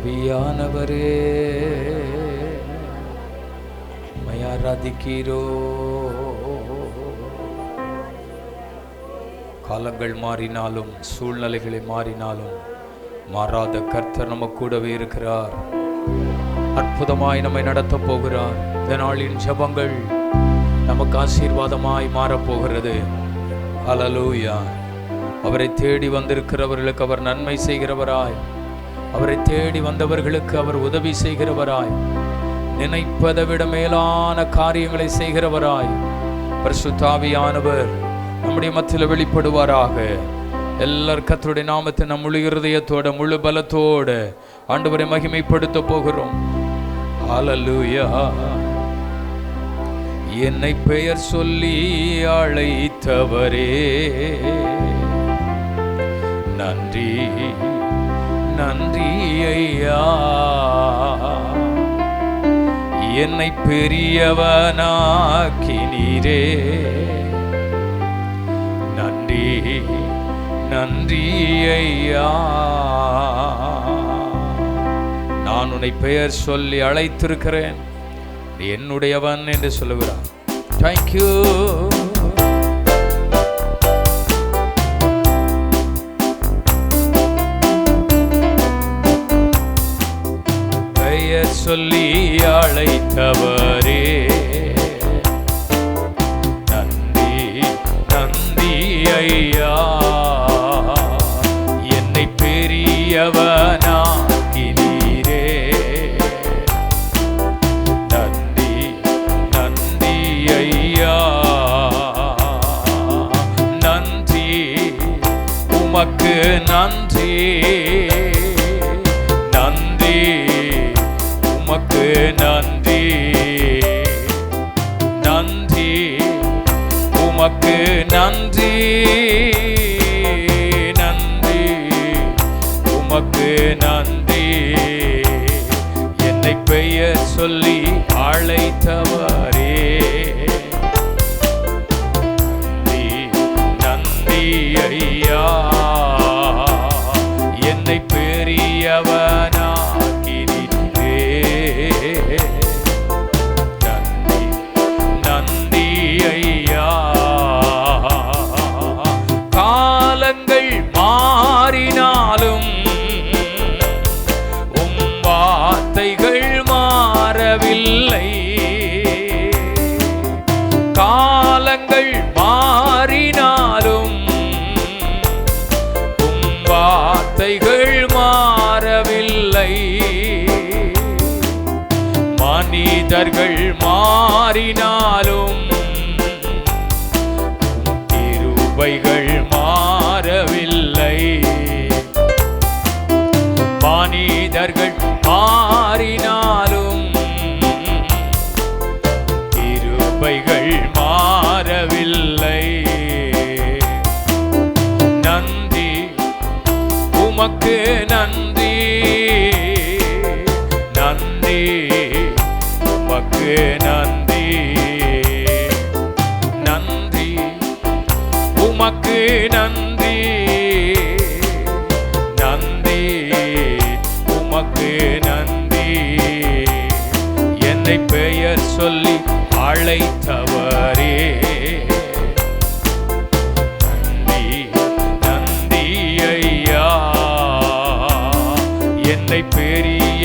ஆவியானவரே ஆராதிக்கிறோ. காலங்கள் மாறினாலும் சூழ்நிலைகளை மாறினாலும் மாறாத கர்த்தர் நம்ம கூடவே இருக்கிறார். அற்புதமாய் நம்மை நடத்த போகிறார். இந்த நாளின் ஜெபங்கள் நமக்கு ஆசீர்வாதமாய் மாறப்போகிறது. ஹல்லேலூயா. அவரை தேடி வந்திருக்கிறவர்களுக்கு அவர் நன்மை செய்கிறவராய், அவரை தேடி வந்தவர்களுக்கு அவர் உதவி செய்கிறவராய், நினைப்பதை விட மேலான காரியங்களை செய்கிறவராய் பரிசுத்த ஆவியானவர் நம்முடைய மத்தியில் வெளிப்படுவாராக. எல்லார் கர்த்தருடைய நாமத்தை நம் முழு இருதயத்தோட முழு பலத்தோட ஆண்டவரை மகிமைப்படுத்த போகிறோம். ஹல்லேலூயா. என்னை பெயர் சொல்லி அழைத்தவரே நன்றி நன்றி ஐயா. என்னை பெரியவனாக்கினீரே நன்றி நன்றி ஐயா. நான் உன்னை பெயர் சொல்லி அழைத்திருக்கிறேன், என்னுடையவன் என்று சொல்லுகிறார். தேங்க்யூ. பெயர் சொல்லி அழைத்தவரே நன்றி நன்றி ஐயா. என்னை பெரியவனாக்கினீரே நன்றி நன்றி ஐயா. நன்றி உமக்கு நன்றி நன்றி உமக்கு நன்றி நன்றி உமக்கு நன்றி நன்றி உமக்கு நன்றி. என்னை பெயர் சொல்லி அழைத்தவரே நன்றி நன்றி ஐயா. என்னை பெரியவனாக்கினீரே நன்றி நன்றி ஐயா. காலங்கள் மாறினாலும் உம் வார்த்தைகள் மாறவில்லை. காலங்கள் மாறினாலும் உம் வார்த்தைகள் மாறவில்லை. மனிதர்கள் மாறினாலும் கிருபைகள் மாறவில்லை. மனிதர்கள் மாறினாலும் கிருபைகள் மாறவில்லை. நன்றி உமக்கு நன்றி நன்றி உமக்கு நன்றி நன்றி உமக்கு நன்றி நன்றி உமக்கு நன்றி. என்னை பெயர் சொல்லி அழைத்தவரே நன்றி நன்றி ஐயா. என்னை பெரியவனாக்கினீரே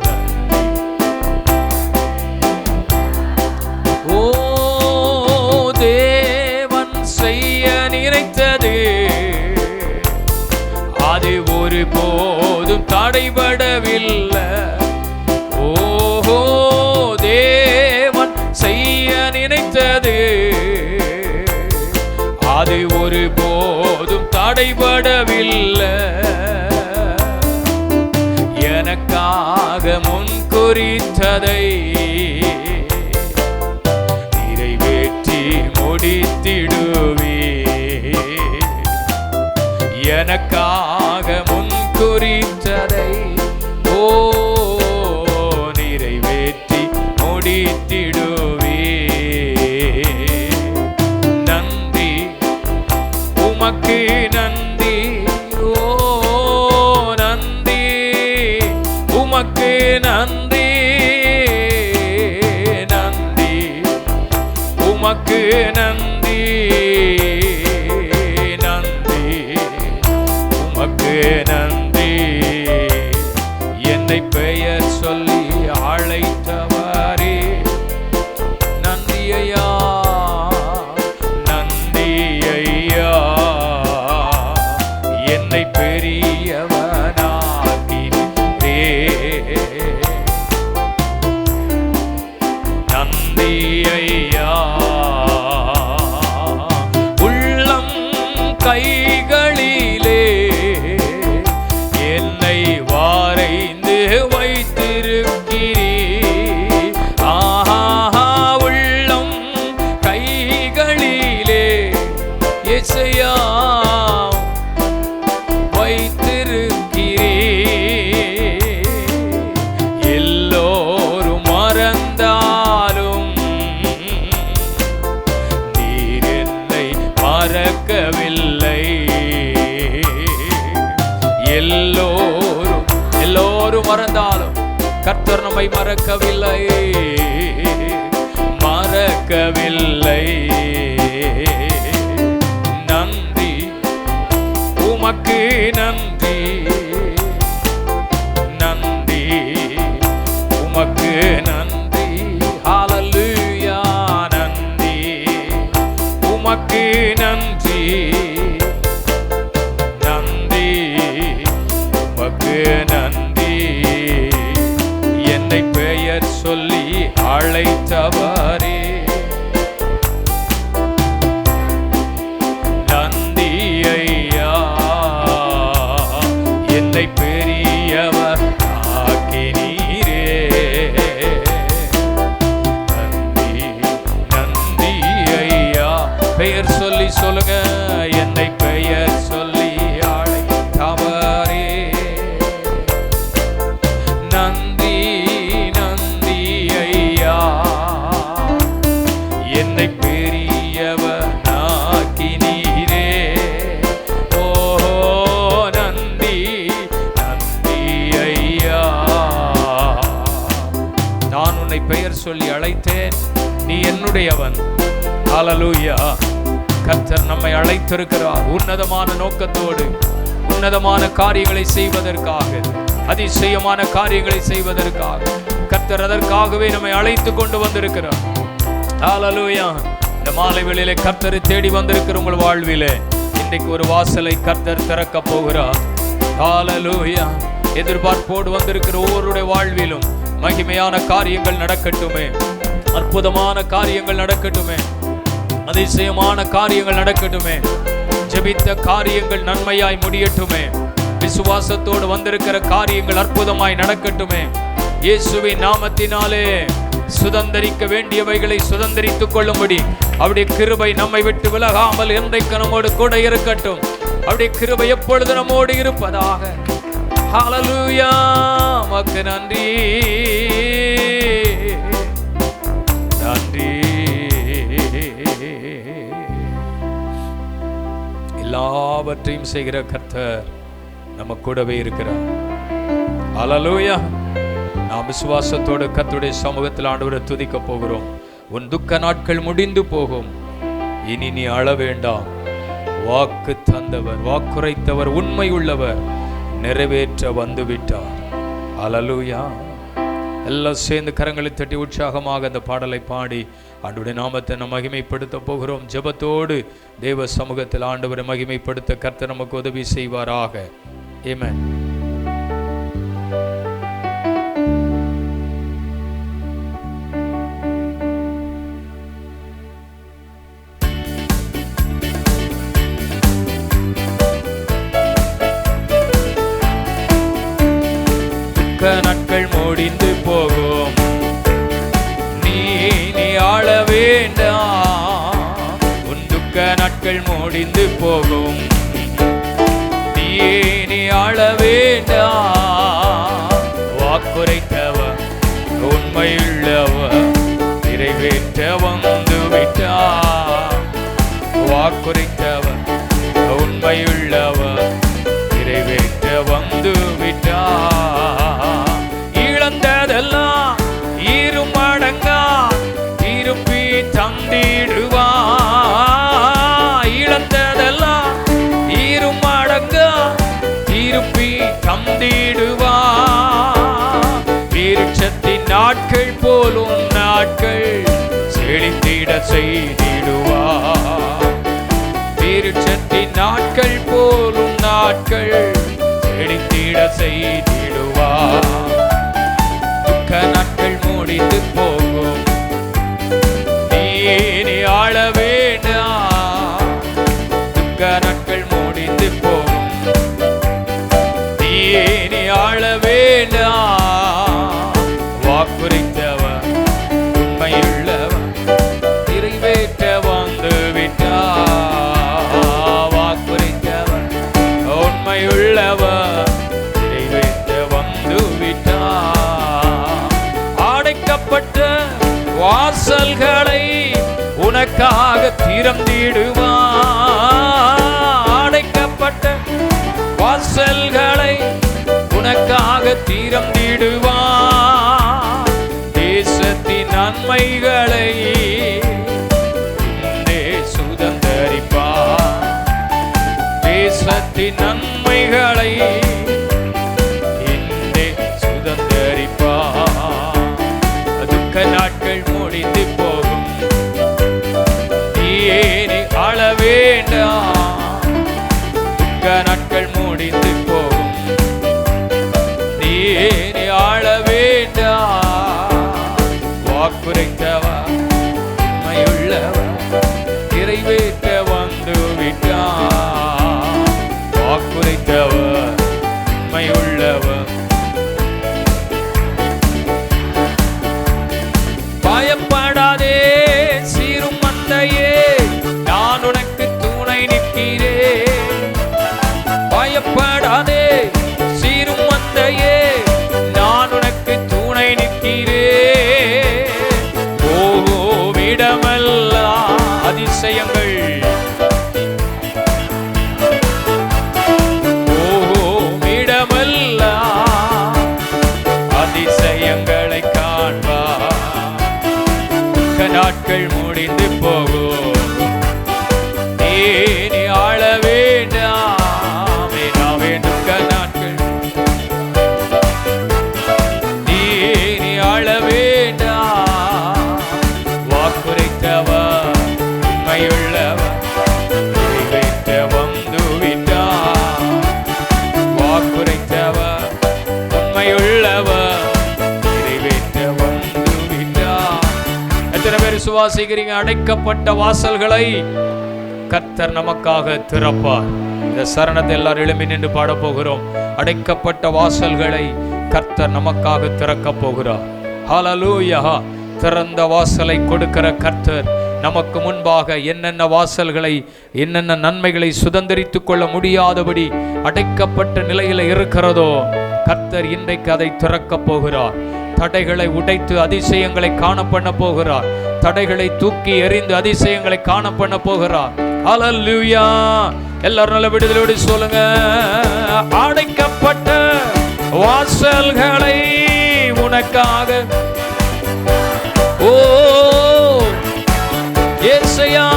நன்றி. ஓ தேவன் செய்ய நினைத்தது அது ஒருபோதும் தடைபடவில்லை. ஓஹோ தேவன் செய்ய நினைத்தது அது ஒருபோதும் தடைபடவில்லை. எனக்காக முன்குறித்ததை நிறைவேற்றி முடித்திடுவே. எனக்காக முன்குறித்ததை ஓ நிறைவேற்றி முடித்திடுவே. நன்றி உமக்கு நன்றி உமக்கு நன்றி நன்றி உமக்கு நன்றி. என்னை பெயர் சொல்லி அழைத்தவரே நன்றி ஐயா நன்றி ஐயா. என்னை பெரியவனாக்கினீரே நன்றி ஐயா. உள்ளம் கைகளிலே என்னை வரைந்து வைத்திருக்கிறீர். ஆஹா உள்ளம் கைகளிலே இயேசுயா வைத்திருக்கிறீர். எல்லோரும் மறந்தாலும் நீர் என்னை மறக்கவில்லை. எல்லோரும் மறந்தாலும் கர்த்தர் நம்மை மறக்கவில்லை மறக்கவில்லை. நன்றி உமக்கு நன்றி நன்றி உமக்கு நன்றி. ஹல்லேலூயா நன்றி உமக்கு நன்றி நன்றி உமக்கு நன்றி. என்னை பெயர் சொல்லி அழைத்தவரே நன்றி ஐயா. என்னை பெரியவர் ஆக்கினீரே நன்றி நன்றி ஐயா. பெயர் சொல்லி சொல்லுங்க. என்னை பெயர் சொல்லி அழைத்தவரே நன்றி நன்றி ஐயா. என்னை பெரியவனாக்கினீரே ஓ நன்றி நன்றி ஐயா. நான் உன்னை பெயர் சொல்லி அழைத்தேன், நீ என்னுடையவன். ஹல்லேலூயா. கர்த்தர் நம்மை அழைத்திருக்கிறார் உன்னதமான நோக்கத்தோடு, உன்னதமான காரியங்களை செய்வதற்காக, அதிசயமான காரியங்களை செய்வதற்காக. கர்த்தர் அதற்காகவே நம்மை அழைத்து கொண்டு வந்திருக்கிறார். ஹல்லேலூயா. இந்த மாலை வேளையிலே கர்த்தரை தேடி வந்திருக்கிற உங்கள் வாழ்விலே இன்றைக்கு ஒரு வாசலை கர்த்தர் திறக்க போகிறார். ஹல்லேலூயா. எதிர்பார்ப்போடு வந்திருக்கிற ஒவ்வொருடைய வாழ்விலும் மகிமையான காரியங்கள் நடக்கட்டுமே, அற்புதமான காரியங்கள் நடக்கட்டுமே, அதிசயமான காரியங்கள் நடக்கட்டுமே, ஜெபித்த காரியங்கள் நன்மையாய் முடியட்டுமே, விசுவாசத்தோடு வந்திருக்கிற காரியங்கள் அற்புதமாய் நடக்கட்டுமே. இயேசுவின் நாமத்தினாலே சுதந்தரிக்க வேண்டியவைகளை சுதந்தரித்துக் கொள்ளும்படி அவருடைய கிருபை நம்மை விட்டு விலகாமல் என்றைக்கு நம்மோடு கூட இருக்கட்டும். அவருடைய கிருபை எப்பொழுது நம்மோடு இருப்பதாக. ஹல்லேலூயா. உமக்கு நன்றி நன்றி. எல்லாவற்றையும் செய்கிற கர்த்தர் நம்ம கூடவே இருக்கிறார். ஹல்லேலூயா. நாம் விசுவாசத்தோடு கர்த்தருடைய சமூகத்தில் ஆண்டவரை துதிக்க போகிறோம். உன் துக்க நாட்கள் முடிந்து போகும், இனி நீ அழ வேண்டாம். வாக்கு தந்தவர், வாக்குரைத்தவர், உண்மை உள்ளவர், நிறைவேற்ற வந்துவிட்டார். ஹல்லேலூயா. எல்லாம் சேர்ந்து கரங்களை தட்டி உற்சாகமாக அந்த பாடலை பாடி ஆண்டவருடைய நாமத்தை நாம் மகிமைப்படுத்த போகிறோம். ஜெபத்தோடு தேவ சமூகத்தில் ஆண்டவரை மகிமைப்படுத்த கர்த்தர் நமக்கு உதவி செய்வாராக. ஆமென். நாட்கள் முடிந்து போகும், நீ ஆள வேண்டாம். உன் துக்க நாட்கள் முடிந்து போகும், நீ ஆள வேண்டாம். வாக்குரைத்தவர், உண்மையுள்ளவர், நிறைவேற்ற வந்து விட்டார். வாக்குரைத்தவர், உண்மையுள்ளவர், நிறைவேற்ற வந்து விட்டார். இழந்ததெல்லாம் இருமடங்கா திருப்பி தந்திடு நாட்கள் போலும் நாட்கள் செழித்திட செய்திடுவார். விருட்சத்தின் நாட்கள் போலும் நாட்கள் செழித்திட செய்திடுவார். துக்க நாட்கள் முடிந்து போகும், நீ ஆள வேண்டாம். துக்க நாட்கள் முடிந்து போகும், நீ ஆள வேண்டாம். வாக்குரைத்தவர் உண்மையுள்ளவர், நிறைவேற்ற வந்து விட்டார். வாக்குரைத்தவர் உண்மையுள்ளவர், நிறைவேற்ற வந்து விட்டார். அடைக்கப்பட்ட வாசல்களை உனக்காக திறந்திடுவார். அடைக்கப்பட்ட வாசல்களை உனக்காக திறந்திடுவார். தேசத்தின் நன்மைகளை இன்றே சுதந்தரிப்பார். தேசத்தின் நன்மைகளை இன்றே சுதந்தரிப்பார். துக்க நாட்கள் முடிந்து போகும், நீ ஆள வேண்டாம். துக்க நாட்கள் முடிந்து போகும், நீ ஆள வேண்டாம். வாக்குரைத்தவர் உண்மையுள்ளவர், நிறைவேற்ற வந்து விட்டார். வாக்குரைத்தவர் உண்மையுள்ளவர். பயப்படாதே சீரும் மந்தையே, நான் உனக்கு துணை நிற்கிறேன். பயப்படாதே சீரும் மந்தையே, நான் உனக்கு துணை நிற்கிறேன். போகும் இடமெல்லாம் அதிசயங்கள், போகும் இடமெல்லாம் அதிசயங்களை காண்பார். நாட்கள் முடிந்து போகும், நீ ஆள வேண்டாம். துக்க நாட்கள் நீ ஆள வேண்டாம். வாக்குரைத்தவர் உண்மையுள்ளவர், நிறைவேற்ற வந்து விட்டார். வாக்குரைத்தவர் உண்மையுள்ளவர், நிறைவேற்ற வந்து விட்டார். எத்தனை பேர் விசுவாசிக்கிறீங்க? அடைக்கப்பட்ட வாசல்களை கர்த்தர் நமக்காக திறப்பார். இந்த சரணத்தை எல்லாரும் எழும்பி நின்று பாட போகிறோம். அடைக்கப்பட்ட வாசல்களை கர்த்தர் நமக்காக திறக்க போகிறார். ஹல்லேலூயா. திறந்த வாசலை கொடுக்கிற கர்த்தர் நமக்கு முன்பாக என்னென்ன வாசல்களை, என்னென்ன நன்மைகளை சுதந்திரித்துக் கொள்ள முடியாதபடி அடைக்கப்பட்ட நிலையில் இருக்கிறதோ, கர்த்தர் இன்றைக்கு அதை திறக்க போகிறார். தடைகளை உடைத்து அதிசயங்களை காண பண்ண போகிறார். தடைகளை தூக்கி எறிந்து அதிசயங்களை காண பண்ண போகிறார். ஹல்லேலூயா. எல்லாரும் நல்ல விடுதலோடு சொல்லுங்க. அடைக்கப்பட்ட வாசல்களை உனக்காக, ஓ இயேசுயா,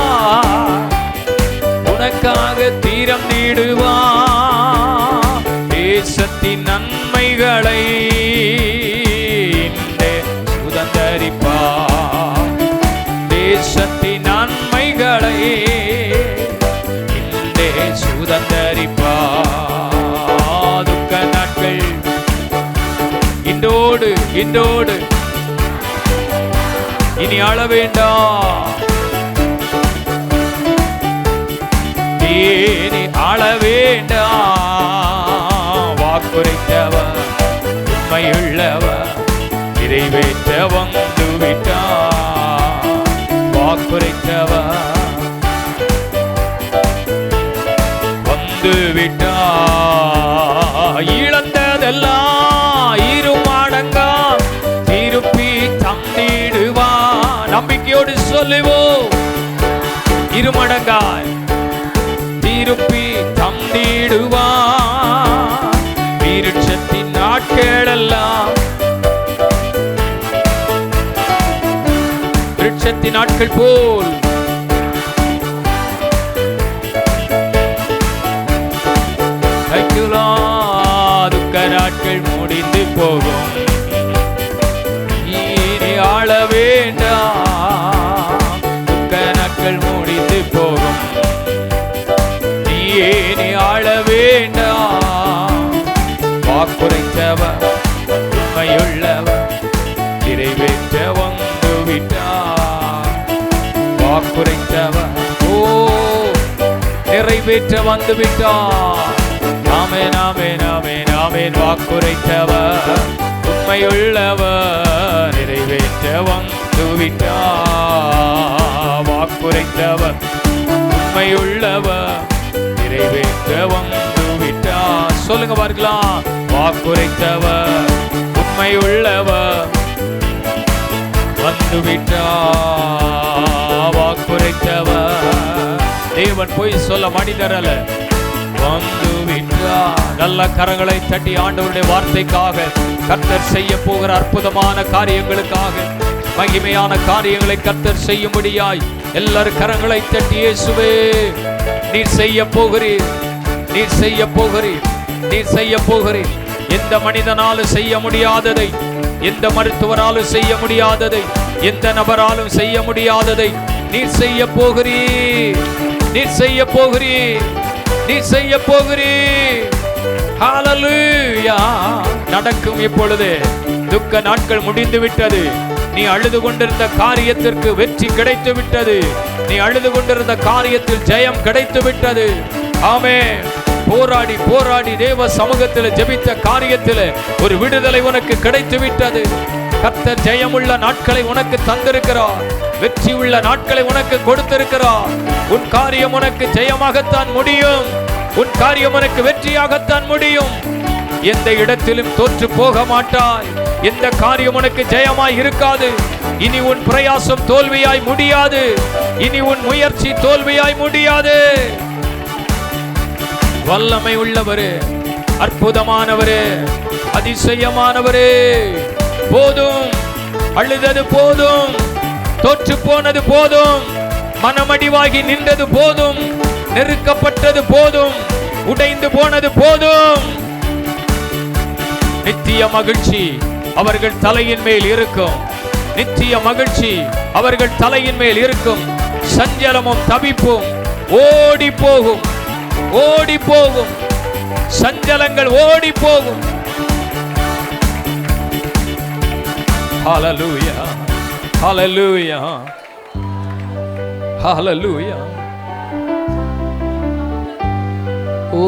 உனக்காக திறந்திடுவார். தேசத்தின் நன்மைகளை சுதந்தரிப்பார். தேசத்தின் நன்மைகளை இன்றே சுதந்தரிப்பார். துக்க நாட்கள் இன்றோடு இன்றோடு இனி ஆள வேண்டாம். நீ ஆள வேண்டாம். வாக்குரைத்தவர் உண்மையுள்ளவர், நிறைவேற்ற வந்து விட்டார். வாக்குரைத்தவர் வந்து விட்டார். இழந்ததெல்லாம் இருமடங்கா திருப்பி தந்திடுவார். நம்பிக்கையோடு சொல்லுவோம். இருமடங்காய் திருப்பி தந்திடுவார். விருட்சத்தின் நாட்களெல்லாம், விருட்சத்தின் நாட்கள் போல் துக்க நாட்கள் முடிந்து போகும். வாக்குரைத்தவர் ஓ நிறைவேற்ற வந்து விட்டார். ஆமென் ஆமென் ஆமென் ஆமென். வாக்குரைத்தவர் உண்மையுள்ளவர் நிறைவேற்ற வந்து விட்டார். வாக்குரைத்தவர் உண்மையுள்ளவர் நிறைவேற்ற வந்து விட்டார். சொல்லுங்க பார்க்கலாம். வாக்குரைத்தவர் உண்மையுள்ளவர் வந்து விட்டார். வாக்குரைத்தவர் தேவன் போய் சொல்ல மனிதர் அல்ல, வந்து விட்டார். நல்ல கரங்களை தட்டி ஆண்டவருடைய வார்த்தைக்காக, கர்த்தர் செய்ய போகிற அற்புதமான காரியங்களுக்காக, மகிமையான காரியங்களை கர்த்தர் செய்யும்படியாய் எல்லாரும் கரங்களை தட்டி, இயேசுவே நீர் செய்ய போகிறீர், நீர் செய்ய போகிறீர், நீர் செய்ய போகிறீர். எந்த மனிதனாலும் செய்ய முடியாததை, எந்த மருத்துவராலும் செய்ய முடியாததை, எந்த நபராலும் செய்ய முடியாததை நீர் செய்ய போகிறீர், நீர் செய்ய போகிறீர், நீர் செய்ய போகிறீர். ஹல்லேலூயா. நடக்கும் இப்பொழுது. துக்க நாட்கள் முடிந்து விட்டது. நீ அழுது கொண்டிருந்த காரியத்திற்கு வெற்றி கிடைத்து விட்டது. நீ அழுது கொண்டிருந்த காரியத்தில் ஜெயம் கிடைத்து விட்டது. ஆமென். போராடி போராடி தேவ சமூகத்தில் ஜெபித்த காரியத்தில் ஒரு விடுதலை உனக்கு கிடைத்து விட்டது. கர்த்தர் ஜெயமுள்ள நாட்களை உனக்கு தந்திருக்கிறார். வெற்றி உள்ள நாட்களை உனக்கு கொடுத்திருக்கிறார். உன் காரியம் உனக்கு ஜெயமாகத்தான் முடியும். உன் காரியம் உனக்கு வெற்றியாகத்தான் முடியும். எந்த இடத்திலும் தோற்று போக மாட்டாய். எந்த காரியம் உனக்கு ஜெயமாய் இருக்காது. இனி உன் பிரயாசம் தோல்வியாய் முடியாது. இனி உன் முயற்சி தோல்வியாய் முடியாது. வல்லமை உள்ளவரே, அற்புதமானவரே, அதிசயமானவரே, போதும். அழுதது போதும், தோற்று போனது போதும், மனமடிவாகி நின்றது போதும், நெருக்கப்பட்டது போதும், உடைந்து போனது போதும். நித்திய மகிழ்ச்சி அவர்கள் தலையின் மேல் இருக்கும். நித்திய மகிழ்ச்சி அவர்கள் தலையின் மேல் இருக்கும். சஞ்சலமும் தவிப்பும் ஓடி போகும், ஓடி போகும். சஞ்சலங்கள் ஓடி போகும். ஹல்லேலூயா, ஹல்லேலூயா, ஹல்லேலூயா. ஓ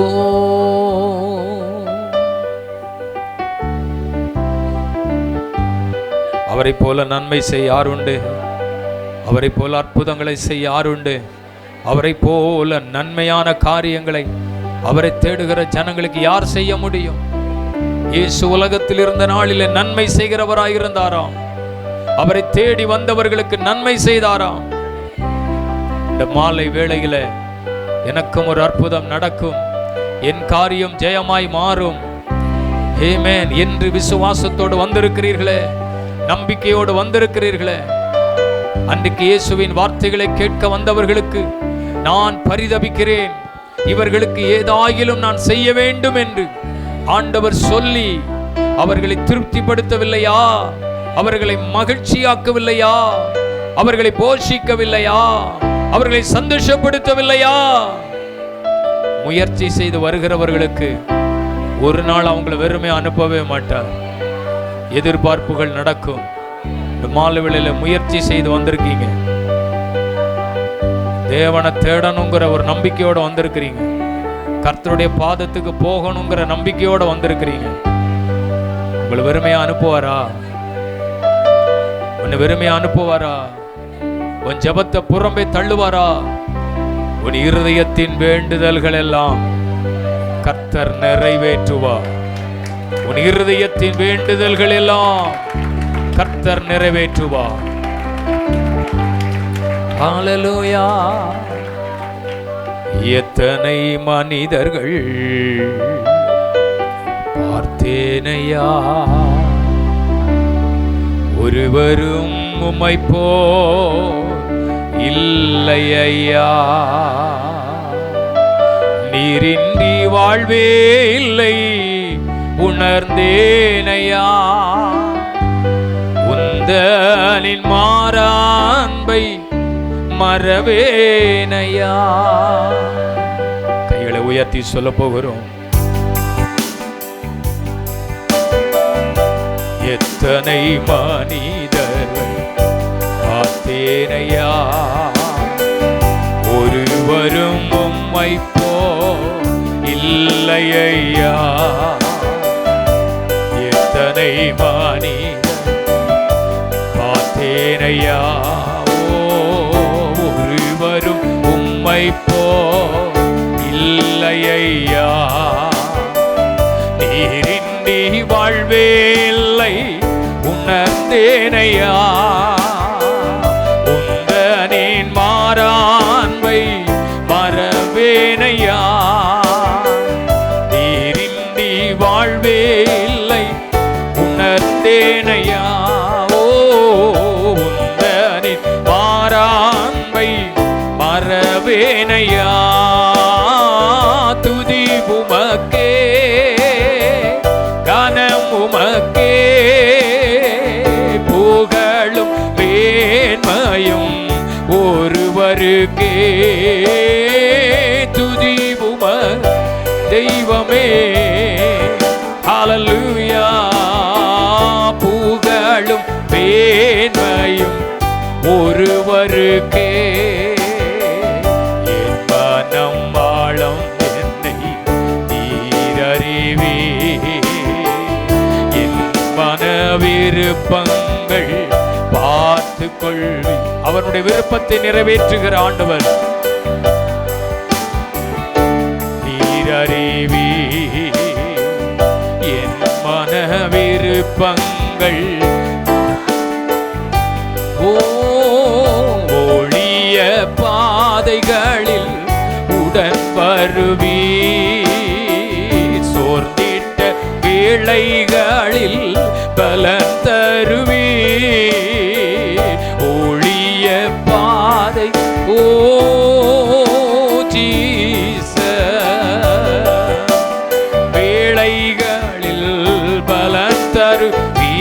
அவரை போல நன்மை செய்ய யாருண்டு? அவரை போல அற்புதங்களை செய்ய யாருண்டு? அவரை போல நன்மையான காரியங்களை அவரை தேடுகிற ஜனங்களுக்கு யார் செய்ய முடியும்? இயேசு உலகத்தில் இருந்த நாளிலே நன்மை செய்கிறவராயிருந்தாராம். அவரை தேடி வந்தவர்களுக்கு நன்மை செய்தாராம். இந்த மாலை வேளையில எனக்கும் ஒரு அற்புதம் நடக்கும். என் காரியம் ஜெயமாய் மாறும். ஆமென் என்று விசுவாசத்தோடு வந்திருக்கிறீர்களே, நம்பிக்கையோடு வந்திருக்கிறீர்களே, அன்றைக்கு இயேசுவின் வார்த்தைகளை கேட்க வந்தவர்களுக்கு நான் பரிதபிக்கிறேன், இவர்களுக்கு ஏதாயிலும் நான் செய்ய வேண்டும் என்று ஆண்டவர் சொல்லி அவர்களை திருப்திப்படுத்தவில்லையா? அவர்களை மகிழ்ச்சியாக்கவில்லையா? அவர்களை போஷிக்கவில்லையா? அவர்களை சந்தோஷப்படுத்தவில்லையா? முயற்சி செய்து வருகிறவர்களுக்கு ஒரு நாள் அவங்களை வெறுமை அனுப்பவே மாட்டார். எதிர்பார்ப்புகள் நடக்கும். மாலை வேளையில முயற்சி செய்து வந்திருக்கீங்க. தேவனை தேடணுங்கிற ஒரு நம்பிக்கையோட வந்திருக்கிறீங்க. கர்த்தருடைய பாதத்துக்கு போகணுங்கிற நம்பிக்கையோட வந்திருக்கிறீங்க. உங்களை வெறுமையா அனுப்புவாரா? உன்னை வெறுமையா அனுப்புவாரா? உன் ஜெபத்தை புறம்பே தள்ளுவாரா? உன் இருதயத்தின் வேண்டுதல்கள் எல்லாம் கர்த்தர் நிறைவேற்றுவார். உன் இருதயத்தின் வேண்டுதல்கள் எல்லாம் கர்த்தர் நிறைவேற்றுவார். ஹல்லேலூயா. எத்தனை மனிதர்கள் பார்த்தேனையா, ஒருவரும் உம்மை போல் இல்லை ஐயா. நீரின்றி வாழ்வே இல்லை உணர்ந்தேனையா. உந்தனின் மாறான்பை மறவேனையா. கைகளை உயர்த்தி சொல்ல போகிறோம். எத்தனை மனிதர்கள் பார்த்தேனையா, உம்மை போ இல்லையா, நீரின்றி வாழ்வே இல்லை உணர்ந்தேனையா. உந்தனின் மாறான்மை மறவேனையா, நீரின்றி வாழ்வே இல்லை உணர்ந்தேனையா. ஓ உந்தனின் மாறான்மை மறவேனையா. துதி உமக்கே, கனம் உமக்கே, புகழும் மேன்மையும் ஒருவருக்கே. துதி உம தெய்வமே, ஹல்லேலூயா. புகழும் மேன்மையும் ஒருவருக்கே. என் மனம் வாழும் என்னை நீரறிவே, என் மன விருப்பங்கள் பார்த்து கொள்வி. அவனுடைய விருப்பத்தை நிறைவேற்றுகிற ஆண்டவர் நீரறிவே, என் மன விருப்பங்கள். ஒளிய பாதைகளில் உடன் வருவி, சோர்ந்திட்ட வேளைகளில் பலன் தருவி. ஒளிய பாதை ஓ ஜீசஸ், வேளைகளில் பலன் தருவி.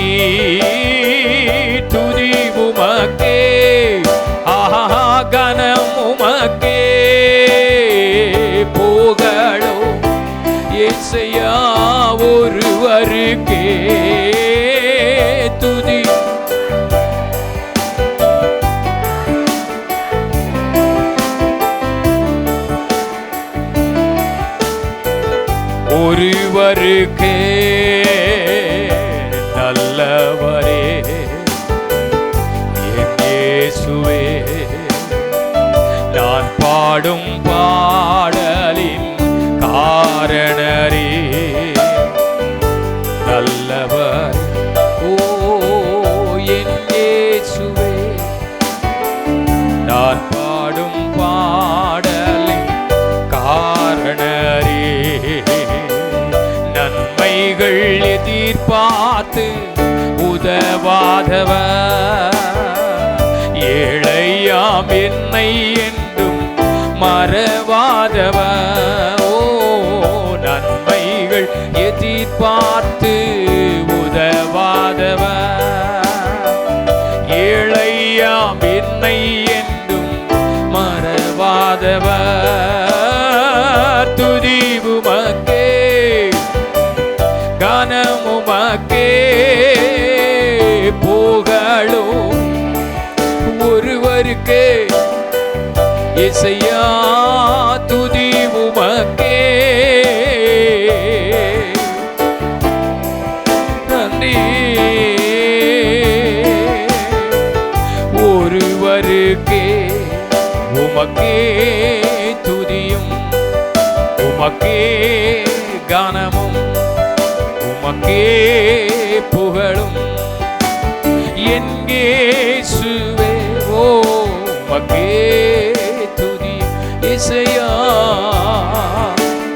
துதி உமக்கே, ஆஹா கனம் உமக்கே, புகழோ இயேசுயா ஒருவருக்கே. துதி ஒருவருக்கே. நல்லவரே என் இயேசுவே, நான் பாடும் பாடலின் காரணரே. நல்லவர் ஓ என் இயேசுவே, நான் பாடும் பாடலின் காரணரே. நன்மைகள் எதிர்பார்த்து உதவாதவர், ஏழையாம் என்னை என்றும் மறவாதவர். ஓ நன்மைகள் எதிர்பார்த்து உதவாதவர், ஏழையாம் என்னை என்றும் மறவாதவர். துதி உமக்கே, கனம் உமக்கே, புகழும் ஒருவருக்கே. இசையா துதி உமக்கே. நன்றி ஒருவருக்கே, உமக்கே துதியும், உமக்கே கனமும், உமக்கே புகழும். என் இயேசுவே ஓ உமக்கே துதி. இசையா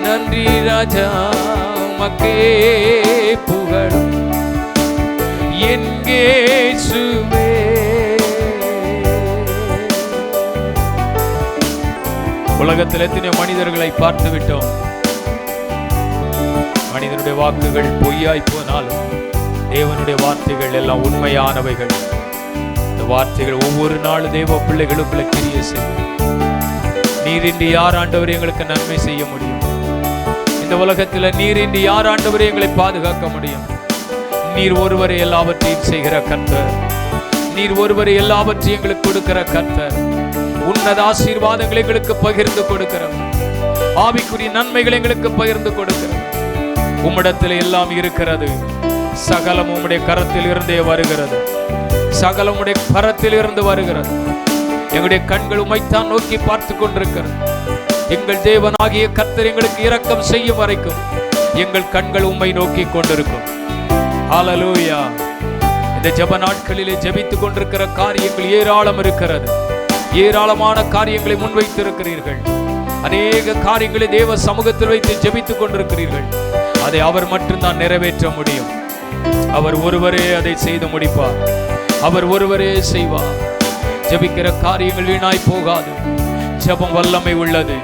நன்றி ராஜா, உமக்கே புகழும். என் இயேசுவே. உலகத்தில் எத்தனை மனிதர்களை பார்த்து விட்டோம். மனிதனுடைய வாக்குகள் பொய்யாய் போனாலும் தேவனுடைய வார்த்தைகள் எல்லாம் உண்மையானவைகள். இந்த வார்த்தைகள் ஒவ்வொரு நாளும் தேவ பிள்ளைகளுக்குள்ள கிரியை செய்யும். நீரின்றி யார் ஆண்டவர் எங்களுக்கு நன்மை செய்ய முடியும்? இந்த உலகத்தில் நீரின்றி யார் ஆண்டவர் எங்களை பாதுகாக்க முடியும்? நீர் ஒருவரை எல்லாவற்றையும் செய்கிற கர்த்தர், நீர் ஒருவரை எல்லாவற்றையும் எங்களுக்கு கொடுக்கிற கர்த்தர். உன்னத ஆசீர்வாதங்களை எங்களுக்கு பகிர்ந்து கொடுக்கிறோம். ஆவிக்குரிய நன்மைகளை எங்களுக்கு பகிர்ந்து கொடுக்கிறோம். உம்மிடத்தில் எல்லாம் இருக்கிறது. சகலம் உம்முடைய கரத்தில் இருந்தே வருகிறது. சகலம் உம்முடைய கரத்தில் இருந்து வருகிறது. எங்களுடைய கண்கள் உம்மைத்தான் நோக்கி பார்த்து கொண்டிருக்கிறது. எங்கள் தேவனாகிய கர்த்தர் எங்களுக்கு இரக்கம் செய்யும் வரைக்கும் எங்கள் கண்கள் உம்மை நோக்கி கொண்டிருக்கும். ஹல்லேலூயா. இந்த ஜெப நாட்களிலே ஜெபித்துக் கொண்டிருக்கிற காரியங்கள் ஏராளம் இருக்கிறது. ஏராளமான காரியங்களை முன்வைத்திருக்கிறீர்கள். அநேக காரியங்களை தேவ சமூகத்தில் வைத்து ஜெபித்துக் கொண்டிருக்கிறீர்கள். அதை அவர் மட்டும்தான் நிறைவேற்ற முடியும். அவர் ஒருவரே அதை செய்து முடிப்பார். அவர் ஒருவரே செய்வார். ஜெபிக்கிற காரியங்கள் வீணாய் போகாது. ஜெபம் வல்லமை உள்ளது.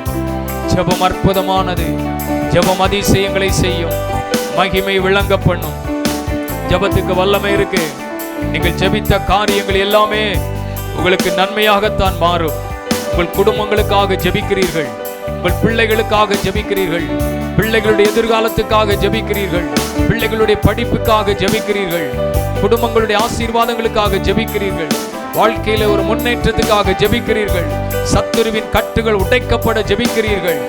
ஜெபம் அற்புதமானது. ஜெபம் அதிசயங்களை செய்யும். மகிமை விளங்க பண்ணும். ஜெபத்துக்கு வல்லமை இருக்கு. நீங்கள் ஜெபித்த காரியங்கள் எல்லாமே உங்களுக்கு நன்மையாகத்தான் மாறும். உங்கள் குடும்பங்களுக்காக ஜெபிக்கிறீர்கள். உங்கள் பிள்ளைகளுக்காக ஜெபிக்கிறீர்கள். பிள்ளைகளுடைய எதிர்காலத்துக்காக ஜெபிக்கிறீர்கள். பிள்ளைகளுடைய படிப்புக்காக ஜெபிக்கிறீர்கள். குடும்பங்களுடைய ஆசீர்வாதங்களுக்காக ஜெபிக்கிறீர்கள். வாழ்க்கையில ஒரு முன்னேற்றத்துக்காக ஜெபிக்கிறீர்கள். சத்துருவின் கட்டுகள் உடைக்கப்பட ஜெபிக்கிறீர்கள்.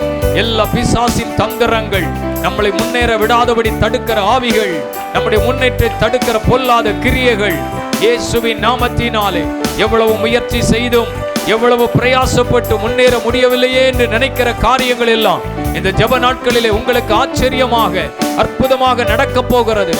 எல்லா பிசாசின் தந்திரங்கள், நம்மளை முன்னேற விடாதபடி தடுக்கிற ஆவிகள், நம்முடைய முன்னேற்றத்தை தடுக்கிற பொல்லாத கிரியைகள் இயேசுவின் நாமத்தினாலே எவ்வளவு முயற்சி செய்தும் எவ்வளவு பிரயாசப்பட்டு முன்னேற முடியவில்லையே என்று நினைக்கிற காரியங்கள் எல்லாம் இந்த ஜெப நாட்களிலே உங்களுக்கு ஆச்சரியமாக அற்புதமாக நடக்க போகிறது.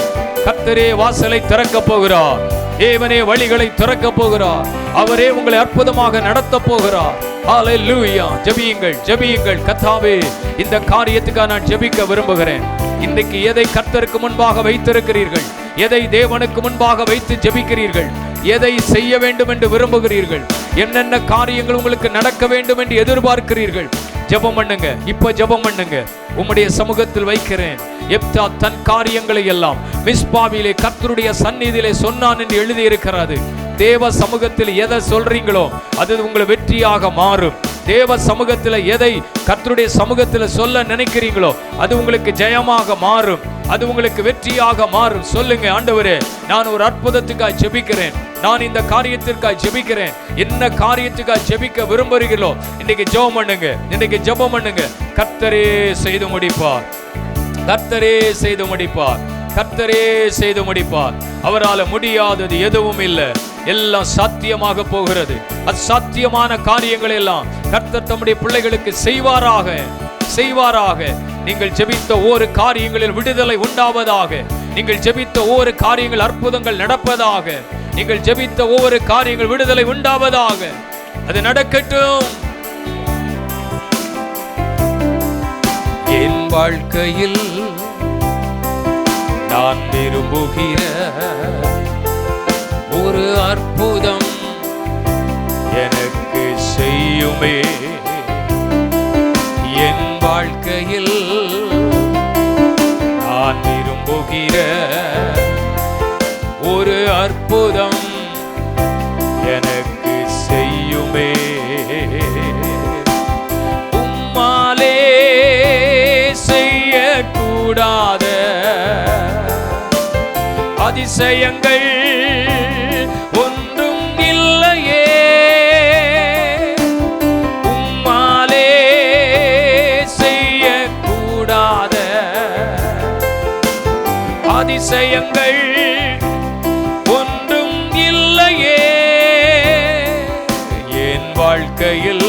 கர்த்தரே வாசலை திறக்க போகிறார். தேவனே வழிகளை திறக்க போகிறார். அவரே உங்களை அற்புதமாக நடத்த போகிறார். ஹல்லேலூயா. ஜெபியுங்கள், ஜெபியுங்கள். கர்த்தாவே, இந்த காரியத்துக்காக நான் ஜெபிக்க விரும்புகிறேன். இன்றைக்கு எதை கர்த்தருக்கு முன்பாக வைத்திருக்கிறீர்கள்? எதை தேவனுக்கு முன்பாக வைத்து ஜெபிக்கிறீர்கள்? எதை செய்ய வேண்டும் என்று விரும்புகிறீர்கள்? என்னென்ன காரியங்கள் உங்களுக்கு நடக்க வேண்டும் என்று எதிர்பார்க்கிறீர்கள்? ஜெபம் பண்ணுங்க. இப்ப ஜெபம் பண்ணுங்க. உம்முடைய சமூகத்தில் வைக்கிறேன். எப்தா தன் காரியங்களை எல்லாம் மிஸ்பாவிலே கர்த்தருடைய சந்நிதியிலே சொன்னான் என்று எழுதி இருக்கிறது. தேவ சமூகத்தில் எதை சொல்றீங்களோ அது உங்களை வெற்றியாக மாறும். தேவ சமூகத்தில் எதை கர்த்தருடைய சமூகத்தில் சொல்ல நினைக்கிறீங்களோ அது உங்களுக்கு ஜெயமாக மாறும். அது உங்களுக்கு வெற்றியாக மாறும். சொல்லுங்க, ஆண்டவரே, நான் ஒரு அற்புதத்துக்காக ஜெபிக்கிறேன். நான் இந்த காரியத்திற்காக ஜெபிக்கிறேன். என்ன காரியத்துக்காக ஜெபிக்க விரும்புகிறீர்களோ இன்னைக்கு ஜெபம் பண்ணுங்க. இன்னைக்கு ஜெபம் பண்ணுங்க. கர்த்தரே செய்து முடிப்பார். கர்த்தரே செய்து முடிப்பார். கர்த்தரே செய்து முடிப்பார். அவரால் முடியாதது எதுவும் இல்லை. எல்லாம் சாத்தியமாக போகிறது. அசாத்தியமான காரியங்கள் எல்லாம் கர்த்தர் தம்முடைய பிள்ளைகளுக்கு செய்வாராக, செய்வாராக. நீங்கள் ஜெபித்த ஒவ்வொரு காரியங்களில் விடுதலை உண்டாவதாக. நீங்கள் ஜெபித்த ஒவ்வொரு காரியங்கள் அற்புதங்கள் நடப்பதாக. நீங்கள் ஜெபித்த ஒவ்வொரு காரியங்கள் விடுதலை உண்டாவதாக. அது நடக்கட்டும். என் வாழ்க்கையில் நான் விரும்புகிற ஒரு அற்புதம் எனக்கு செய்யுமே. என் வாழ்க்கையில் நான் விரும்புகிற ஒரு அற்புதம் எனக்கு செய்யுமே. உம்மாலே செய்யக்கூடாத அதிசயங்கள் ஒன்றும் இல்லையே. உம்மாலே செய்யக்கூடாத அதிசயங்கள் ஒன்றும் இல்லையே. என் வாழ்க்கையில்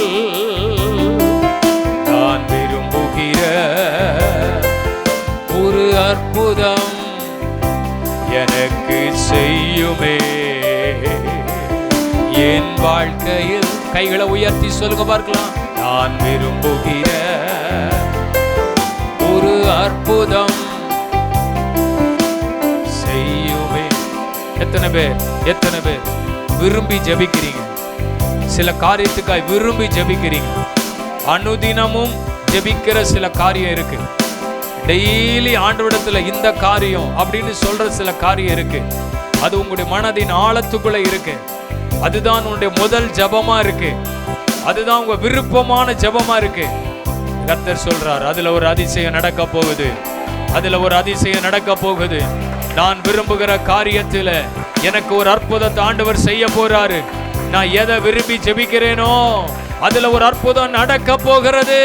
நான் விரும்புகிற ஒரு அற்புதம் எனக்கு செய்யுமே. என் வாழ்க்கையில் கைகளை உயர்த்தி சொல்லுங்க பார்க்கலாம். நான் விரும்புகிற ஒரு அற்புதம் செய்யுமே. எத்தனை பேர் விரும்பி ஜெபிக்கிறீங்க? சில காரியத்துக்காய் விரும்பி ஜெபிக்கிறீங்க. அனுதினமும் ஜெபிக்கிற சில காரியம் இருக்கு. டெய்லி ஆண்டவரிடத்துல இந்த காரியம் அப்படின்னு சொல்ற சில காரியம் இருக்கு. அது உங்களுடைய மனதின் ஆழத்துக்குள்ள இருக்கு. அதுதான் உங்களுடைய முதல் ஜெபமா இருக்கு. அதுதான் உங்க விருப்பமான ஜெபமா இருக்கு. கர்த்தர் சொல்றார், அதுல ஒரு அதிசயம் நடக்க போகுது. அதுல ஒரு அதிசயம் நடக்க போகுது. நான் விரும்புகிற காரியத்துல எனக்கு ஒரு அற்புதத்தை ஆண்டவர் செய்ய போறாரு. நான் எதை விரும்பி ஜெபிக்கிறேனோ அதுல ஒரு அற்புதம் நடக்க போகிறது.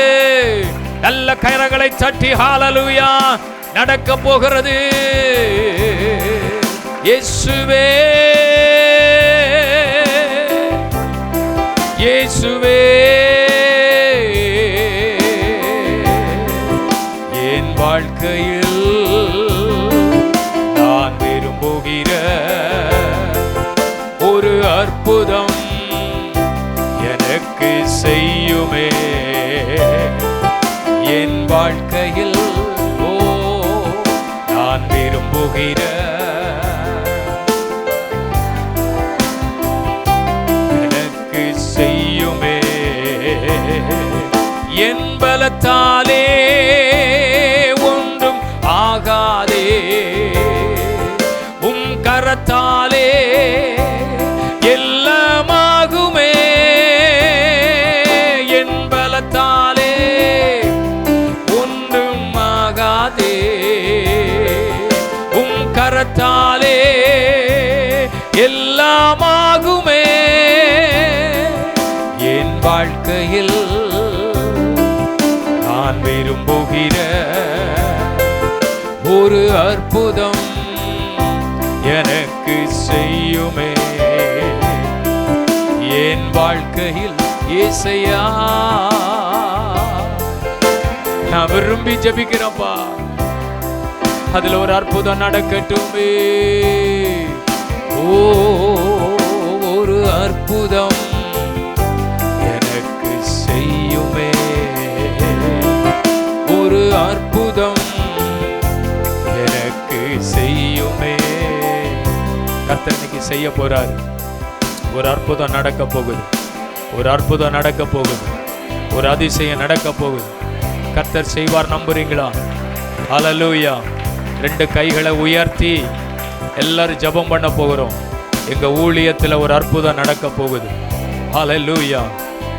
நல்ல கரங்களை தட்டி ஹல்லேலூயா. நடக்க போகிறது. இயேசுவே, இயேசுவே, செய்யுமே என் வாழ்க்கையில். ஓ நான் விரும்புகிற எனக்கு செய்யுமே என் பலத்தாலே ஒன்றும் ஆகாதே, உம் கரத்தாலே எல்லாமாகுமே. என் பலத்தாலே ஒன்றும் ஆகாதே, உம் கரத்தாலே எல்லாமாகுமே. என் வாழ்க்கையில் நான் விரும்புகிற ஒரு அற்புதம் எனக்கு செய்யுமே என் வாழ்க்கையில். ஏசையா நான் விரும்பி ஜெபிக்கிறப்பா, அதுல ஒரு அற்புதம் நடக்கட்டுமே. ஓ ஒரு அற்புதம் எனக்கு செய்யுமே, ஒரு அற்புதம் எனக்கு செய்யுமே. கர்த்தர் இன்னைக்கு செய்ய போறார். ஒரு அற்புதம் நடக்க போகுது, ஒரு அற்புதம் நடக்க போகுது, ஒரு அதிசயம் நடக்க போகுது. கர்த்தர் செய்வார், நம்புறீங்களா? ஹல்லேலூயா. 2 கைகளை உயர்த்தி எல்லாரும் ஜெபம் பண்ண போகிறோம். எங்க ஊழியத்தில் ஒரு அற்புதம் நடக்க போகுது. ஹல்லேலூயா.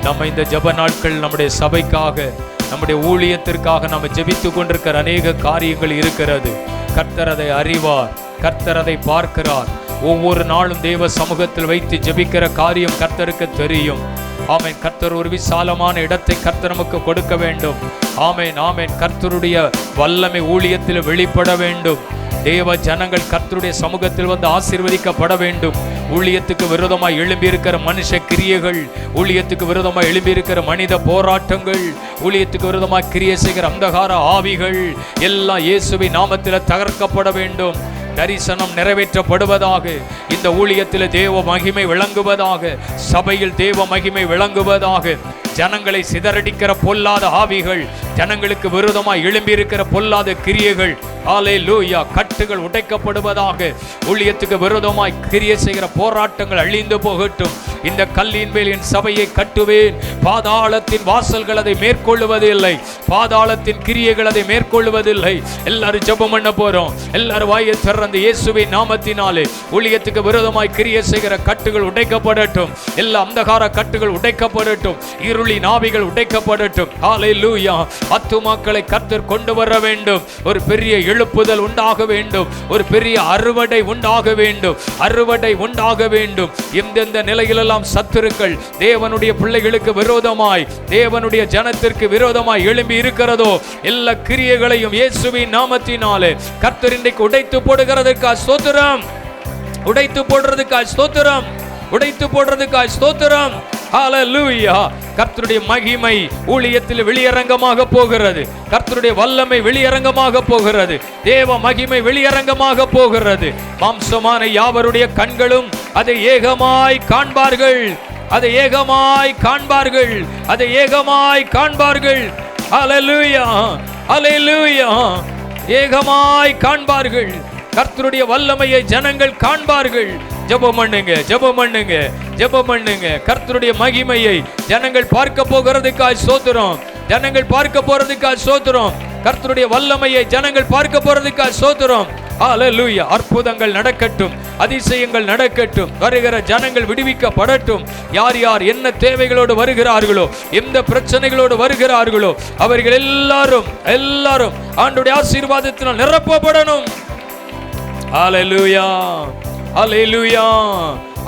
நம்ம இந்த ஜெப நாட்கள் நம்முடைய சபைக்காக, நம்முடைய ஊழியத்திற்காக நம்ம ஜெபித்து கொண்டிருக்கிற அநேக காரியங்கள் இருக்கிறது. கர்த்தர் அதை அறிவார், கர்த்தர் அதை பார்க்கிறார். ஒவ்வொரு நாளும் தேவ சமூகத்தில் வைத்து ஜெபிக்கிற காரியம் கர்த்தருக்கு தெரியும். ஆமென். கர்த்தர் ஒரு விசாலமான இடத்தை கர்த்தர் நமக்கு கொடுக்க வேண்டும். ஆமென், ஆமென். கர்த்தருடைய வல்லமை ஊழியத்தில் வெளிப்பட வேண்டும். தேவ ஜனங்கள் கர்த்தருடைய சமூகத்தில் வந்து ஆசீர்வதிக்கப்பட வேண்டும். ஊழியத்துக்கு விரோதமாய் எழும்பி இருக்கிற மனுஷ கிரியைகள், ஊழியத்துக்கு விரோதமாய் எழும்பி இருக்கிற மனித போராட்டங்கள், ஊழியத்துக்கு விரோதமாய் கிரியை செய்கிற அந்தகார ஆவிகள் எல்லாம் இயேசுவின் நாமத்தில் தகர்க்கப்பட வேண்டும். தரிசனம் நிறைவேற்றப்படுவதாக, இந்த ஊழியத்தில் தேவ மகிமை விளங்குவதாக, சபையில் தேவ மகிமை விளங்குவதாக. ஜனங்களை சிதறடிக்கிற பொல்லாத ஆவிகள், ஜனங்களுக்கு விரோதமாய் எழும்பி இருக்கிற பொல்லாத கிரியைகள், ஹல்லேலூயா, கட்டுகள் உடைக்கப்படுவதாக. ஊழியத்துக்கு விரோதமாய் கிரியை செய்கிற போராட்டங்கள் அழிந்து போகட்டும். இந்த கல்லின் மேல் என் சபையை கட்டுவேன். பாதாளத்தின் வாசல்கள் அதை மேற்கொள்ளுவதில்லை, பாதாளத்தின் கிரியைகள் அதை மேற்கொள்ளுவதில்லை. எல்லாரும் ஜெபம் பண்ண போறோம். எல்லாரும் வாயை திறந்து இயேசுவின் நாமத்தினாலே ஊழியத்துக்கு விரோதமாய் கிரியை செய்கிற கட்டுகள் உடைக்கப்படட்டும். எல்லா அந்தகார கட்டுகள் உடைக்கப்படட்டும். இருளின் ஆவிகள் உடைக்கப்படட்டும். ஹல்லேலூயா. ஆத்துமாக்களை கர்த்தர் கொண்டு வர வேண்டும். ஒரு பெரிய எழுப்புதல் உண்டாக வேண்டும். ஒரு பெரிய அறுவடை உண்டாக வேண்டும். அறுவடை உண்டாக வேண்டும். எந்தெந்த நிலையிலெல்லாம் சத்துருக்கள் தேவனுடைய பிள்ளைகளுக்கு விரோதமாய், தேவனுடைய ஜனத்திற்கு விரோதமாய் எழும்பி இருக்கிறதோ, எல்லா கிரியைகளையும் இயேசுவின் நாமத்தினாலே கர்த்தர் இன்றைக்கு உடைத்து போடுகிறதற்காக ஸ்தோத்திரம். உடைத்து போடுறதுக்காக ஸ்தோத்திரம். உடைத்து போடுறதுக்காக ஸ்தோத்திரம். ஹல்லேலூயா. கர்த்தருடைய மகிமை ஊழியத்தில் வெளியரங்கமாக போகிறது. கர்த்தருடைய வல்லமை வெளியரங்கமாக போகிறது. தேவ மகிமை வெளியரங்கமாக போகிறது. மாம்சமான யாவருடைய கண்களும் அதை ஏகமாய் காண்பார்கள். அதை ஏகமாய் காண்பார்கள். அதை ஏகமாய் காண்பார்கள். ஹல்லேலூயா. ஹல்லேலூயா. ஏகமாய் காண்பார்கள். கர்த்தருடைய வல்லமையை ஜனங்கள் காண்பார்கள். ஜெபம் பண்ணுங்க, ஜெபம் பண்ணுங்க, ஜெபம் பண்ணுங்க. கர்த்தருடைய மகிமையை ஜனங்கள் பார்க்க போகிறதுக்காக ஸ்தோத்திரம். ஜனங்கள் பார்க்க போறதுக்காக ஸ்தோத்திரம். கர்த்தருடைய வல்லமையை ஜனங்கள் பார்க்க போறதுக்காக ஸ்தோத்திரம். ஹல்லேலூயா. அற்புதங்கள் நடக்கட்டும், அதிசயங்கள் நடக்கட்டும். வருகிற ஜனங்கள் விடுவிக்கப்படட்டும். யார் யார் என்ன தேவைகளோடு வருகிறார்களோ, எந்த பிரச்சனைகளோடு வருகிறார்களோ, அவர்கள் எல்லாரும் எல்லாரும் ஆண்டவருடைய ஆசீர்வாதத்தினால் நிரப்பப்படணும். ஹல்லேலூயா. ஹல்லேலூயா.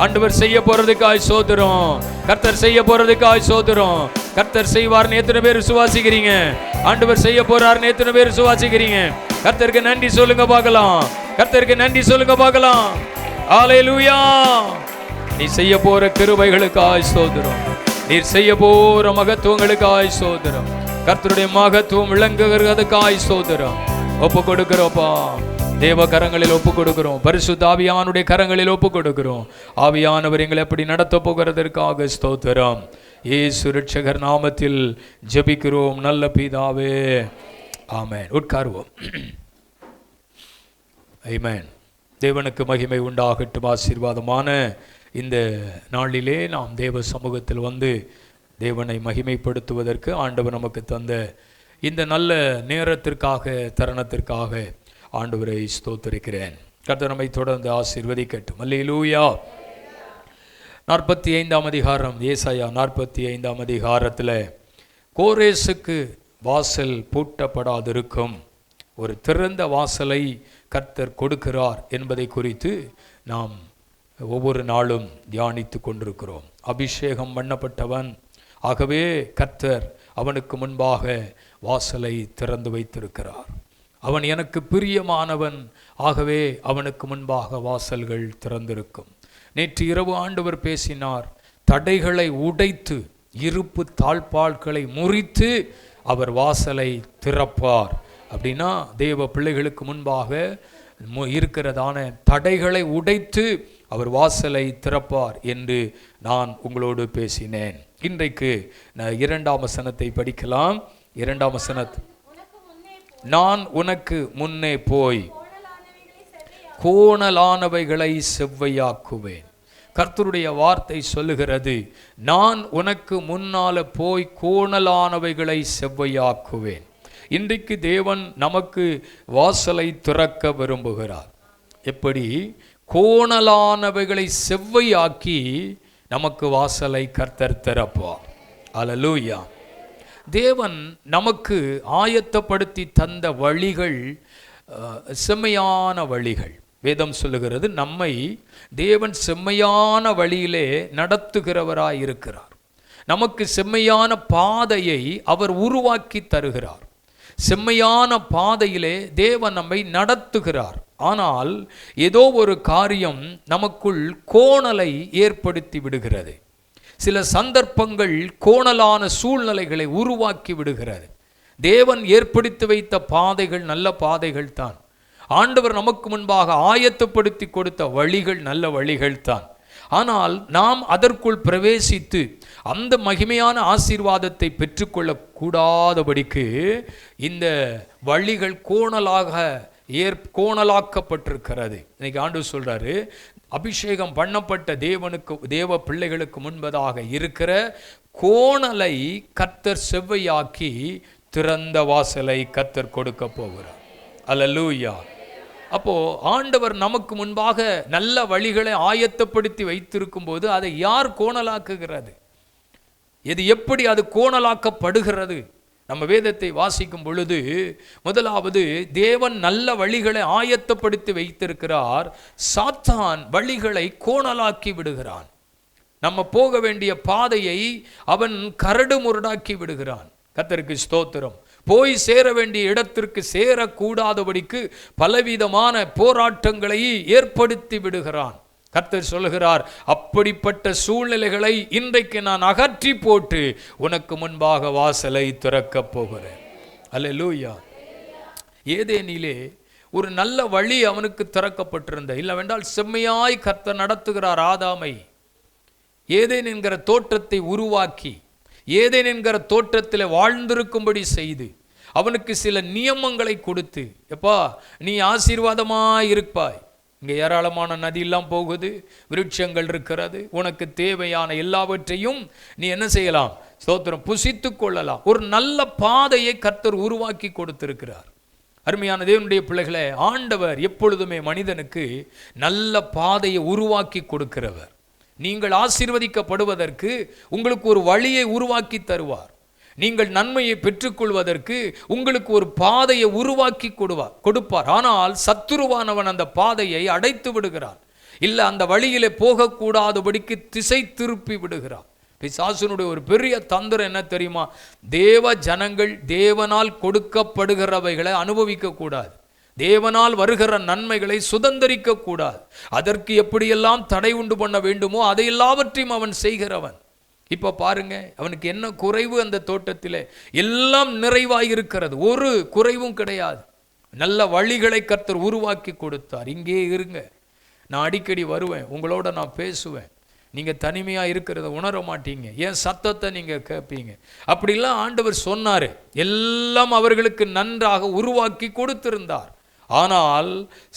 ஆண்டவர் செய்ய போறதுக்காக ஸ்தோத்திரம். கர்த்தர் செய்ய போறதுக்காக ஸ்தோத்திரம். கர்த்தர் செய்வார்னு எத்தனை பேர் விசுவாசிக்கிறீங்க? ஆண்டவர் செய்ய போறார்னு எத்தனை பேர் விசுவாசிக்கிறீங்க? கர்த்தருக்கு நன்றி சொல்லுங்க பார்க்கலாம். கர்த்தருக்கு நன்றி சொல்லுங்க பார்க்கலாம். ஹல்லேலூயா. நீ செய்ய போற கிருபைகளுக்காக ஸ்தோத்திரம். நீர் செய்ய போற மகத்துவங்களுக்காக ஸ்தோத்திரம். கர்த்தருடைய மகத்துவம் விளங்குகிறதுக்காக ஸ்தோத்திரம். ஒப்பு கொடுக்கிறோப்பா. தேவ கரங்களில் ஒப்பு கொடுக்கிறோம். பரிசுத்த ஆவியானுடைய கரங்களில் ஒப்பு கொடுக்கிறோம். ஆவியானவர் எங்களை எப்படி நடத்த போகிறதற்காக ஸ்தோத்திரம். இயேசு ரட்சகர் நாமத்தில் ஜெபிக்கிறோம் நல்ல பிதாவே, ஆமென். உட்காருவோம். ஆமென். தேவனுக்கு மகிமை உண்டாகட்டும். ஆசீர்வாதமான இந்த நாளிலே நாம் தேவ சமூகத்தில் வந்து தேவனை மகிமைப்படுத்துவதற்கு ஆண்டவர் நமக்கு தந்த இந்த நல்ல நேரத்திற்காக, தருணத்திற்காக ஆண்டவரை ஸ்தோத்திரிக்கிறேன். கர்த்தர் நம்மை தொடர்ந்து ஆசீர்வதிக்கட்டும். அல்லேலூயா. 45ஆம் அதிகாரம், ஏசாயா 45ஆம் அதிகாரத்தில் கோரேசுக்கு வாசல் பூட்டப்படாதிருக்கும் ஒரு திறந்த வாசலை கர்த்தர் கொடுக்கிறார் என்பதை குறித்து நாம் ஒவ்வொரு நாளும் தியானித்து கொண்டிருக்கிறோம். அபிஷேகம் பண்ணப்பட்டவன், ஆகவே கர்த்தர் அவனுக்கு முன்பாக வாசலை திறந்து வைத்திருக்கிறார். அவன் எனக்கு பிரியமானவன், ஆகவே அவனுக்கு முன்பாக வாசல்கள் திறந்திருக்கும். நேற்று இரவு ஆண்டவர் பேசினார். தடைகளை உடைத்து, இருப்பு தாழ்பாள்களை முறித்து அவர் வாசலை திறப்பார். அப்படின்னா தேவ பிள்ளைகளுக்கு முன்பாக இருக்கிறதான தடைகளை உடைத்து அவர் வாசலை திறப்பார் என்று நான் உங்களோடு பேசினேன். இன்றைக்கு 2ஆம் வசனத்தை படிக்கலாம். 2ஆம் வசனத்தை, நான் உனக்கு முன்னே போய் கோணலானவைகளை செவ்வையாக்குவேன். கர்த்தருடைய வார்த்தை சொல்லுகிறது, நான் உனக்கு முன்னால போய் கோணலானவைகளை செவ்வையாக்குவேன். இன்றைக்கு தேவன் நமக்கு வாசலை திறக்க விரும்புகிறார். எப்படி? கோணலானவைகளை செவ்வையாக்கி நமக்கு வாசலை கர்த்தர் திறப்பார். அல்லேலூயா. தேவன் நமக்கு ஆயத்தப்படுத்தி தந்த வழிகள் செம்மையான வழிகள். வேதம் சொல்லுகிறது, நம்மை தேவன் செம்மையான வழியிலே நடத்துகிறவராய் இருக்கிறார். நமக்கு செம்மையான பாதையை அவர் உருவாக்கி தருகிறார். செம்மையான பாதையிலே தேவன் நம்மை நடத்துகிறார். ஆனால் ஏதோ ஒரு காரியம் நமக்குள் கோணலை ஏற்படுத்தி விடுகிறது. சில சந்தர்ப்பங்கள் கோணலான சூழ்நிலைகளை உருவாக்கி விடுகிறது. தேவன் ஏற்படுத்தி வைத்த பாதைகள் நல்ல பாதைகள் தான். ஆண்டவர் நமக்கு முன்பாக ஆயத்தப்படுத்தி கொடுத்த வழிகள் நல்ல வழிகள் தான். ஆனால் நாம் அதற்குள் பிரவேசித்து அந்த மகிமையான ஆசீர்வாதத்தை பெற்றுக்கொள்ள கூடாதபடிக்கு இந்த வழிகள் கோணலாக்கப்பட்டிருக்கிறது. இன்னைக்கு ஆண்டவர் சொல்றாரு, அபிஷேகம் பண்ணப்பட்ட தேவ பிள்ளைகளுக்கு முன்பதாக இருக்கிற கோணலை கர்த்தர் செவ்வையாக்கி திறந்த வாசலை கர்த்தர் கொடுக்க போகிறார். அல்லேலூயா. அப்போ ஆண்டவர் நமக்கு முன்பாக நல்ல வழிகளை ஆயத்தப்படுத்தி வைத்திருக்கும் போது அதை யார் கோணலாக்குகிறது? இது எப்படி அது கோணலாக்கப்படுகிறது? நம்ம வேதத்தை வாசிக்கும் பொழுது முதலாவது தேவன் நல்ல வழிகளை ஆயத்தப்படுத்தி வைத்திருக்கிறார். சாத்தான் வழிகளை கோணலாக்கி விடுகிறான். நம்ம போக வேண்டிய பாதையை அவன் கரடு முரடாக்கி விடுகிறான். கர்த்தருக்கு ஸ்தோத்திரம். போய் சேர வேண்டிய இடத்திற்கு சேரக்கூடாதபடிக்கு பலவிதமான போராட்டங்களை ஏற்படுத்தி விடுகிறான். கர்த்தர் சொல்லுகிறார், அப்படிப்பட்ட சூழ்நிலைகளை இன்றைக்கு நான் அகற்றி போட்டு உனக்கு முன்பாக வாசலை திறக்கப் போகிறேன். அல்லேலூயா. ஏதேனிலே ஒரு நல்ல வழி அவனுக்கு திறக்கப்பட்டிருந்த, இல்லவென்றால் செம்மையாய் கர்த்தர் நடத்துகிறார் ஆதாமை. ஏதேன் என்கிற தோற்றத்தை உருவாக்கி, ஏதேன் என்கிற தோற்றத்தில் வாழ்ந்திருக்கும்படி செய்து அவனுக்கு சில நியமங்களை கொடுத்து, எப்பா நீ ஆசீர்வாதமாய் இருப்பாய், இங்கே ஏராளமான நதியெல்லாம் போகுது, விருட்சங்கள் இருக்கிறது, உனக்கு தேவையான எல்லாவற்றையும் நீ என்ன செய்யலாம்? ஸ்தோத்திரம், புசித்து கொள்ளலாம். ஒரு நல்ல பாதையை கர்த்தர் உருவாக்கி கொடுத்திருக்கிறார். அருமையான தேவனுடைய பிள்ளைகளே, ஆண்டவர் எப்பொழுதுமே மனிதனுக்கு நல்ல பாதையை உருவாக்கி கொடுக்கிறவர். நீங்கள் ஆசீர்வதிக்கப்படுவதற்கு உங்களுக்கு ஒரு வழியை உருவாக்கி தருவார். நீங்கள் நன்மையை பெற்றுக்கொள்வதற்கு உங்களுக்கு ஒரு பாதையை உருவாக்கி கொடுப்பார். ஆனால் சத்துருவானவன் அந்த பாதையை அடைத்து விடுகிறான். இல்லை, அந்த வழியிலே போகக்கூடாதபடிக்கு திசை திருப்பி விடுகிறான். பிசாசுனுடைய ஒரு பெரிய தந்திரம் என்ன தெரியுமா? தேவ ஜனங்கள் தேவனால் கொடுக்கப்படுகிறவைகளை அனுபவிக்க கூடாது, தேவனால் வருகிற நன்மைகளை சுதந்தரிக்க கூடாது. அதற்கு எப்படியெல்லாம் தடை உண்டு பண்ண வேண்டுமோ அதை எல்லாவற்றையும் அவன் செய்கிறவன். இப்போ பாருங்க, அவனுக்கு என்ன குறைவு? அந்த தோட்டத்தில் எல்லாம் நிறைவாயிருக்கிறது, ஒரு குறைவும் கிடையாது. நல்ல வழிகளை கர்த்தர் உருவாக்கி கொடுத்தார். இங்கே இருங்க, நான் அடிக்கடி வருவேன், உங்களோட நான் பேசுவேன். நீங்கள் தனிமையாக இருக்கிறத உணர மாட்டீங்க, என் சத்தத்தை நீங்கள் கேட்பீங்க. அப்படிலாம் ஆண்டவர் சொன்னார். எல்லாம் அவர்களுக்கு நன்றாக உருவாக்கி கொடுத்திருந்தார். ஆனால்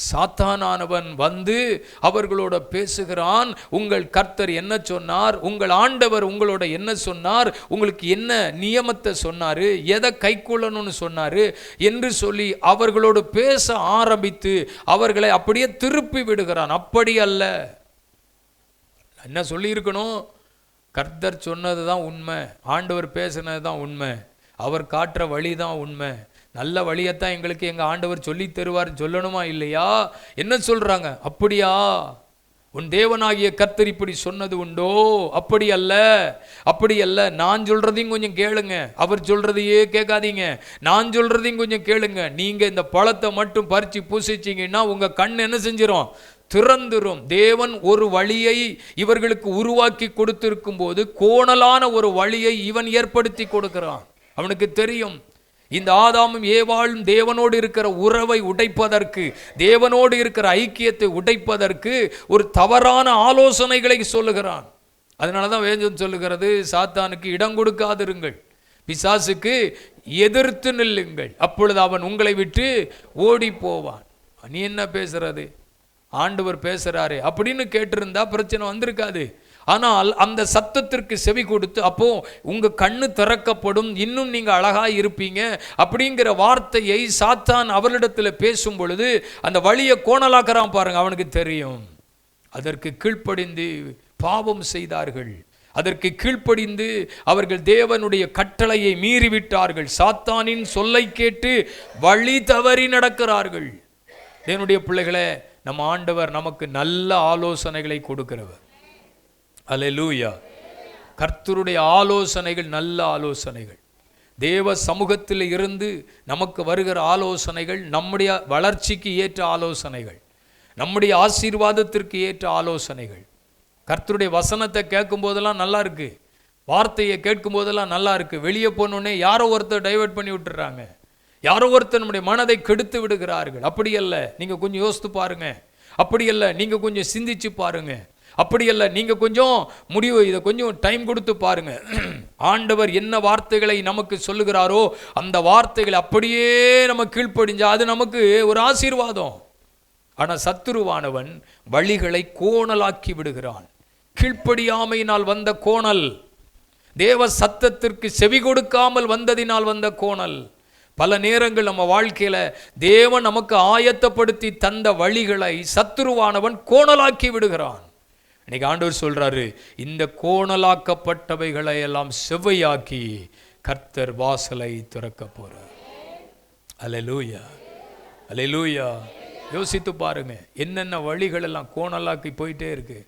சாத்தானானவன் வந்து அவர்களோட பேசுகிறான். உங்கள் கர்த்தர் என்ன சொன்னார், உங்கள் ஆண்டவர் உங்களோட என்ன சொன்னார், உங்களுக்கு என்ன நியமத்தை சொன்னார், எதை கைக்கொள்ளணும்னு சொன்னார் என்று சொல்லி அவர்களோடு பேச ஆரம்பித்து அவர்களை அப்படியே திருப்பி விடுகிறான். அப்படி அல்ல, என்ன சொல்லியிருக்கணும், கர்த்தர் சொன்னது தான் உண்மை, ஆண்டவர் பேசினது தான் உண்மை, அவர் காட்டுற வழி தான் உண்மை, நல்ல வழியத்தான் எங்களுக்கு எங்கள் ஆண்டவர் சொல்லி தருவார் சொல்லணுமா இல்லையா? என்ன சொல்கிறாங்க, அப்படியா உன் தேவனாகிய கர்த்தர் இப்படி சொன்னது உண்டோ? அப்படி அல்ல, அப்படி அல்ல, நான் சொல்கிறதையும் கொஞ்சம் கேளுங்க, அவர் சொல்கிறதையே கேட்காதீங்க, நான் சொல்கிறதையும் கொஞ்சம் கேளுங்க. நீங்கள் இந்த பழத்தை மட்டும் பறித்து பூசிச்சிங்கன்னா உங்கள் கண் என்ன செஞ்சிடும், திறந்துரும். தேவன் ஒரு வழியை இவர்களுக்கு உருவாக்கி கொடுத்திருக்கும் போது கோணலான ஒரு வழியை இவன் ஏற்படுத்தி கொடுக்கிறான். அவனுக்கு தெரியும் இந்த ஆதாமும் ஏவாளும் தேவனோடு இருக்கிற உறவை உடைப்பதற்கு, தேவனோடு இருக்கிற ஐக்கியத்தை உடைப்பதற்கு ஒரு தவறான ஆலோசனைகளை சொல்லுகிறான். அதனால தான் வேதம் சொல்லுகிறது, சாத்தானுக்கு இடம் கொடுக்காதிருங்கள், பிசாசுக்கு எதிர்த்து நில்லுங்கள், அப்பொழுது அவன் உங்களை விட்டு ஓடி போவான். நீ என்ன பேசுறது, ஆண்டவர் பேசுறாரு அப்படின்னு கேட்டிருந்தா பிரச்சனை வந்திருக்காது. ஆனால் அந்த சத்தத்திற்கு செவி கொடுத்து அப்போ உங்க கண்ணு திறக்கப்படும், இன்னும் நீங்க அழகா இருப்பீங்க அப்படிங்கிற வார்த்தையை சாத்தான் அவளிடத்தில் பேசும் பொழுது அந்த வழியை கோணலாக்குறான் பாருங்க. அவனுக்கு தெரியும். அதற்கு கீழ்ப்படிந்து பாவம் செய்தார்கள். அதற்கு கீழ்ப்படிந்து அவர்கள் தேவனுடைய கட்டளையை மீறிவிட்டார்கள். சாத்தானின் சொல்லை கேட்டு வழி தவறி நடக்கிறார்கள். தேவனுடைய பிள்ளைகளே, நம்ம ஆண்டவர் நமக்கு நல்ல ஆலோசனைகளை கொடுக்கிறவர். அல்லேலூயா. கர்த்தருடைய ஆலோசனைகள் நல்ல ஆலோசனைகள். தேவ சமூகத்தில் இருந்து நமக்கு வருகிற ஆலோசனைகள் நம்முடைய வளர்ச்சிக்கு ஏற்ற ஆலோசனைகள், நம்முடைய ஆசீர்வாதத்திற்கு ஏற்ற ஆலோசனைகள். கர்த்தருடைய வசனத்தை கேட்கும் போதெல்லாம் நல்லா இருக்கு, வார்த்தையை கேட்கும் போதெல்லாம் நல்லா இருக்கு. வெளியே போனோடனே யாரோ ஒருத்தர் டைவர்ட் பண்ணி விட்டுறாங்க, யாரோ ஒருத்தர் நம்முடைய மனதை கெடுத்து விடுகிறார்கள். அப்படி அல்ல, நீங்க கொஞ்சம் யோசித்து பாருங்க. அப்படி அல்ல, நீங்க கொஞ்சம் சிந்திச்சு பாருங்க. அப்படி அல்ல, நீங்க கொஞ்சம் முடிவு, இதை கொஞ்சம் டைம் கொடுத்து பாருங்க. ஆண்டவர் என்ன வார்த்தைகளை நமக்கு சொல்லுகிறாரோ அந்த வார்த்தைகளை அப்படியே நம்ம கீழ்ப்படிஞ்சா அது நமக்கு ஒரு ஆசீர்வாதம். ஆனால் சத்துருவானவன் வழிகளை கோணலாக்கி விடுகிறான். கீழ்ப்படியாமையினால் வந்த கோணல், தேவ சத்தத்திற்கு செவி கொடுக்காமல் வந்ததினால் வந்த கோணல். பல நேரங்கள் நம்ம வாழ்க்கையில தேவன் நமக்கு ஆயத்தப்படுத்தி தந்த வழிகளை சத்துருவானவன் கோணலாக்கி விடுகிறான். இன்னைக்கு ஆண்டவர் சொல்றாரு, இந்த கோணலாக்கப்பட்டவைகளை எல்லாம் செவ்வையாக்கி கர்த்தர் வாசலை திறக்க போறார். அல்லேலூயா, அல்லேலூயா. யோசித்து பாருங்க, என்னென்ன வழிகள் எல்லாம் கோணலாக்கி போயிட்டே இருக்கு.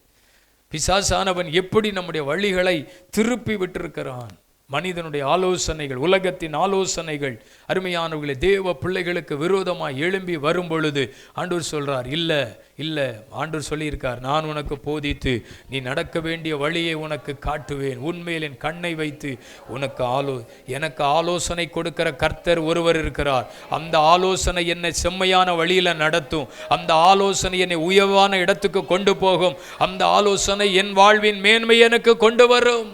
பிசாசானவன் எப்படி நம்முடைய வழிகளை திருப்பி விட்டிருக்கிறான். மனிதனுடைய ஆலோசனைகள், உலகத்தின் ஆலோசனைகள் அருமையானவர்களே தேவ பிள்ளைகளுக்கு விரோதமாக எழும்பி வரும் பொழுது ஆண்டவர் சொல்றார், இல்லை இல்லை, ஆண்டவர் சொல்லியிருக்கார், நான் உனக்கு போதித்து நீ நடக்க வேண்டிய வழியை உனக்கு காட்டுவேன், உன்மேல் என் கண்ணை வைத்து உனக்கு எனக்கு ஆலோசனை கொடுக்கிற கர்த்தர் ஒருவர் இருக்கிறார். அந்த ஆலோசனை என்னை செம்மையான வழியில் நடத்தும். அந்த ஆலோசனை என்னை உயர்வான இடத்துக்கு கொண்டு போகும். அந்த ஆலோசனை என் வாழ்வின் மேன்மை எனக்கு கொண்டு வரும்.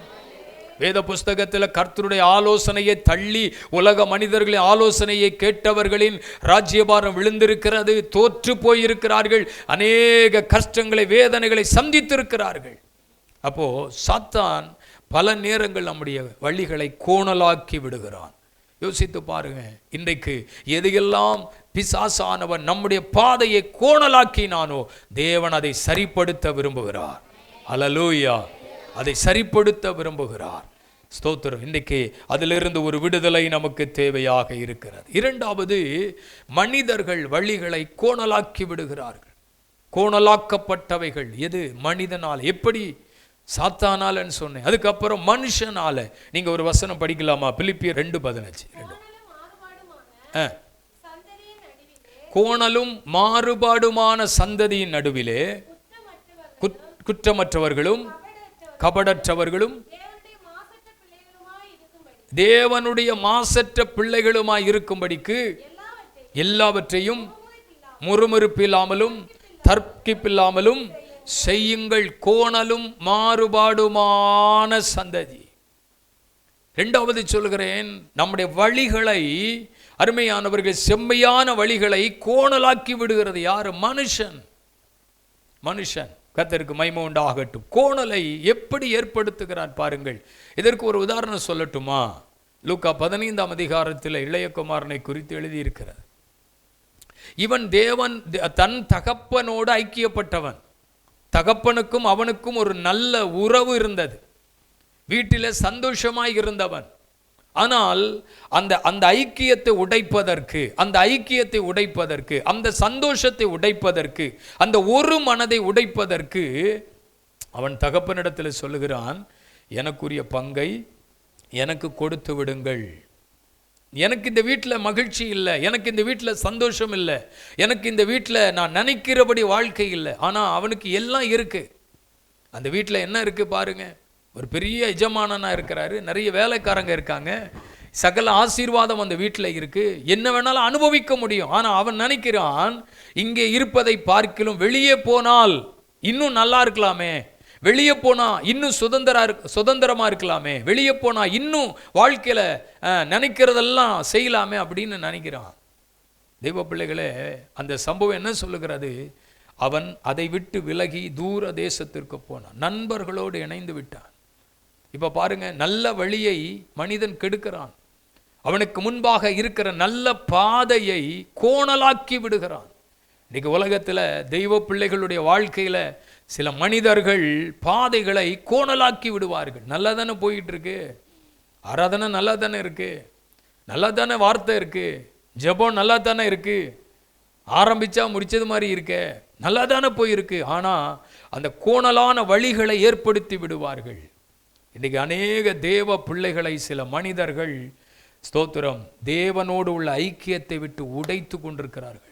வேத புஸ்தகத்தில் கர்த்தருடைய ஆலோசனையை தள்ளி உலக மனிதர்களின் ஆலோசனையை கேட்டவர்களின் ராஜ்யபாரம் விழுந்திருக்கிறது, தோற்று போயிருக்கிறார்கள், அநேக கஷ்டங்களை வேதனைகளை சந்தித்திருக்கிறார்கள். அப்போ சாத்தான் பல நேரங்கள் நம்முடைய வழிகளை கோணலாக்கி விடுகிறான். யோசித்து பாருங்க, இன்றைக்கு எதையெல்லாம் பிசாசானவன் நம்முடைய பாதையை கோணலாக்கினானோ தேவன் அதை சரிப்படுத்த விரும்புகிறார். அல்லேலூயா. அதை சரிப்படுத்த விரும்புகிறார். ஸ்தோத்திரம். இன்றைக்கு அதிலிருந்து ஒரு விடுதலை நமக்கு தேவையாக இருக்கிறது. இரண்டாவது, மனிதர்கள் வழிகளை கோணலாக்கி விடுகிறார்கள். கோணலாக்கப்பட்டவைகள் எது? மனிதனால். எப்படி? சாத்தானாலன்னு சொன்னேன். அதுக்கப்புறம் மனுஷனால. நீங்க ஒரு வசனம் படிக்கலாமா? பிலிப்பியர் 2:15. கோணலும் மாறுபாடுமான சந்ததியின் நடுவிலே குற்றமற்றவர்களும் கபடற்றவர்களும் தேவனுடைய மாசற்ற பிள்ளைகளுமாய் இருக்கும்படிக்கு எல்லாவற்றையும் முறுமுறுப்பில்லாமலும் தர்க்கிப்பில்லாமலும் செய்யுங்கள் கோணலும் மாறுபாடுமான சந்ததி. இரண்டாவது சொல்கிறேன், நம்முடைய வழிகளை, அருமையானவர்கள், செம்மையான வழிகளை கோணலாக்கி விடுகிறது யாரு? மனுஷன். கர்த்தருக்கு மகிமை உண்டாகட்டும். கோணலை எப்படி ஏற்படுத்துகிறார் பாருங்கள். இதற்கு ஒரு உதாரணம் சொல்லட்டுமா? லூக்கா 15ஆம் அதிகாரத்தில் இளையகுமாரனை குறித்து எழுதியிருக்கிறார். இவன் தேவன் தன் தகப்பனோடு ஐக்கியப்பட்டவன். தகப்பனுக்கும் அவனுக்கும் ஒரு நல்ல உறவு இருந்தது. வீட்டில் சந்தோஷமாய் இருந்தவன். ஆனால் அந்த ஐக்கியத்தை உடைப்பதற்கு, அந்த சந்தோஷத்தை உடைப்பதற்கு, அந்த ஒரு மனதை உடைப்பதற்கு அவன் தகப்பனிடத்தில் சொல்லுகிறான், எனக்குரிய பங்கை எனக்கு கொடுத்து விடுங்கள். எனக்கு இந்த வீட்டில் மகிழ்ச்சி இல்லை, எனக்கு இந்த வீட்டில் சந்தோஷம் இல்லை, எனக்கு இந்த வீட்டில் நான் நினைக்கிறபடி வாழ்க்கை இல்லை. ஆனால் அவனுக்கு எல்லாம் இருக்கு. அந்த வீட்டில் என்ன இருக்கு பாருங்க. ஒரு பெரிய எஜமானனா இருக்கிறாரு, நிறைய வேலைக்காரங்க இருக்காங்க, சகல ஆசீர்வாதம் அந்த வீட்டில் இருக்கு, என்ன வேணாலும் அனுபவிக்க முடியும். ஆனால் அவன் நினைக்கிறான், இங்கே இருப்பதை பார்க்கிலும் வெளியே போனால் இன்னும் நல்லா இருக்கலாமே, வெளியே போனா இன்னும் சுதந்திரமா இருக்கலாமே, வெளியே போனா இன்னும் வாழ்க்கையில நினைக்கிறதெல்லாம் செய்யலாமே அப்படின்னு நினைக்கிறான். தெய்வ பிள்ளைகளே, அந்த சம்பவம் என்ன சொல்லுகிறது? அவன் அதை விட்டு விலகி தூர தேசத்திற்கு போனான், நண்பர்களோடு இணைந்து விட்டான். இப்ப பாருங்க, நல்ல வழியை மனிதன் கெடுக்கிறான். அவனுக்கு முன்பாக இருக்கிற நல்ல பாதையை கோணலாக்கி விடுகிறான். இன்னைக்கு உலகத்தில் தெய்வ பிள்ளைகளுடைய வாழ்க்கையில சில மனிதர்கள் பாதைகளை கோணலாக்கி விடுவார்கள். நல்லா தானே போயிட்டு இருக்கு, ஆராதனை நல்லா தானே இருக்கு, நல்லா தானே வார்த்தை இருக்கு, ஜெபம் நல்லா தானே இருக்கு, ஆரம்பிச்சா முடிச்சது மாதிரி இருக்கே, நல்லா தானே போயிருக்கு. ஆனால் அந்த கோணலான வழிகளை ஏற்படுத்தி விடுவார்கள். இன்னைக்கு அநேக தேவ பிள்ளைகளை சில மனிதர்கள், ஸ்தோத்திரம், தேவனோடு உள்ள ஐக்கியத்தை விட்டு உடைத்து கொண்டிருக்கிறார்கள்.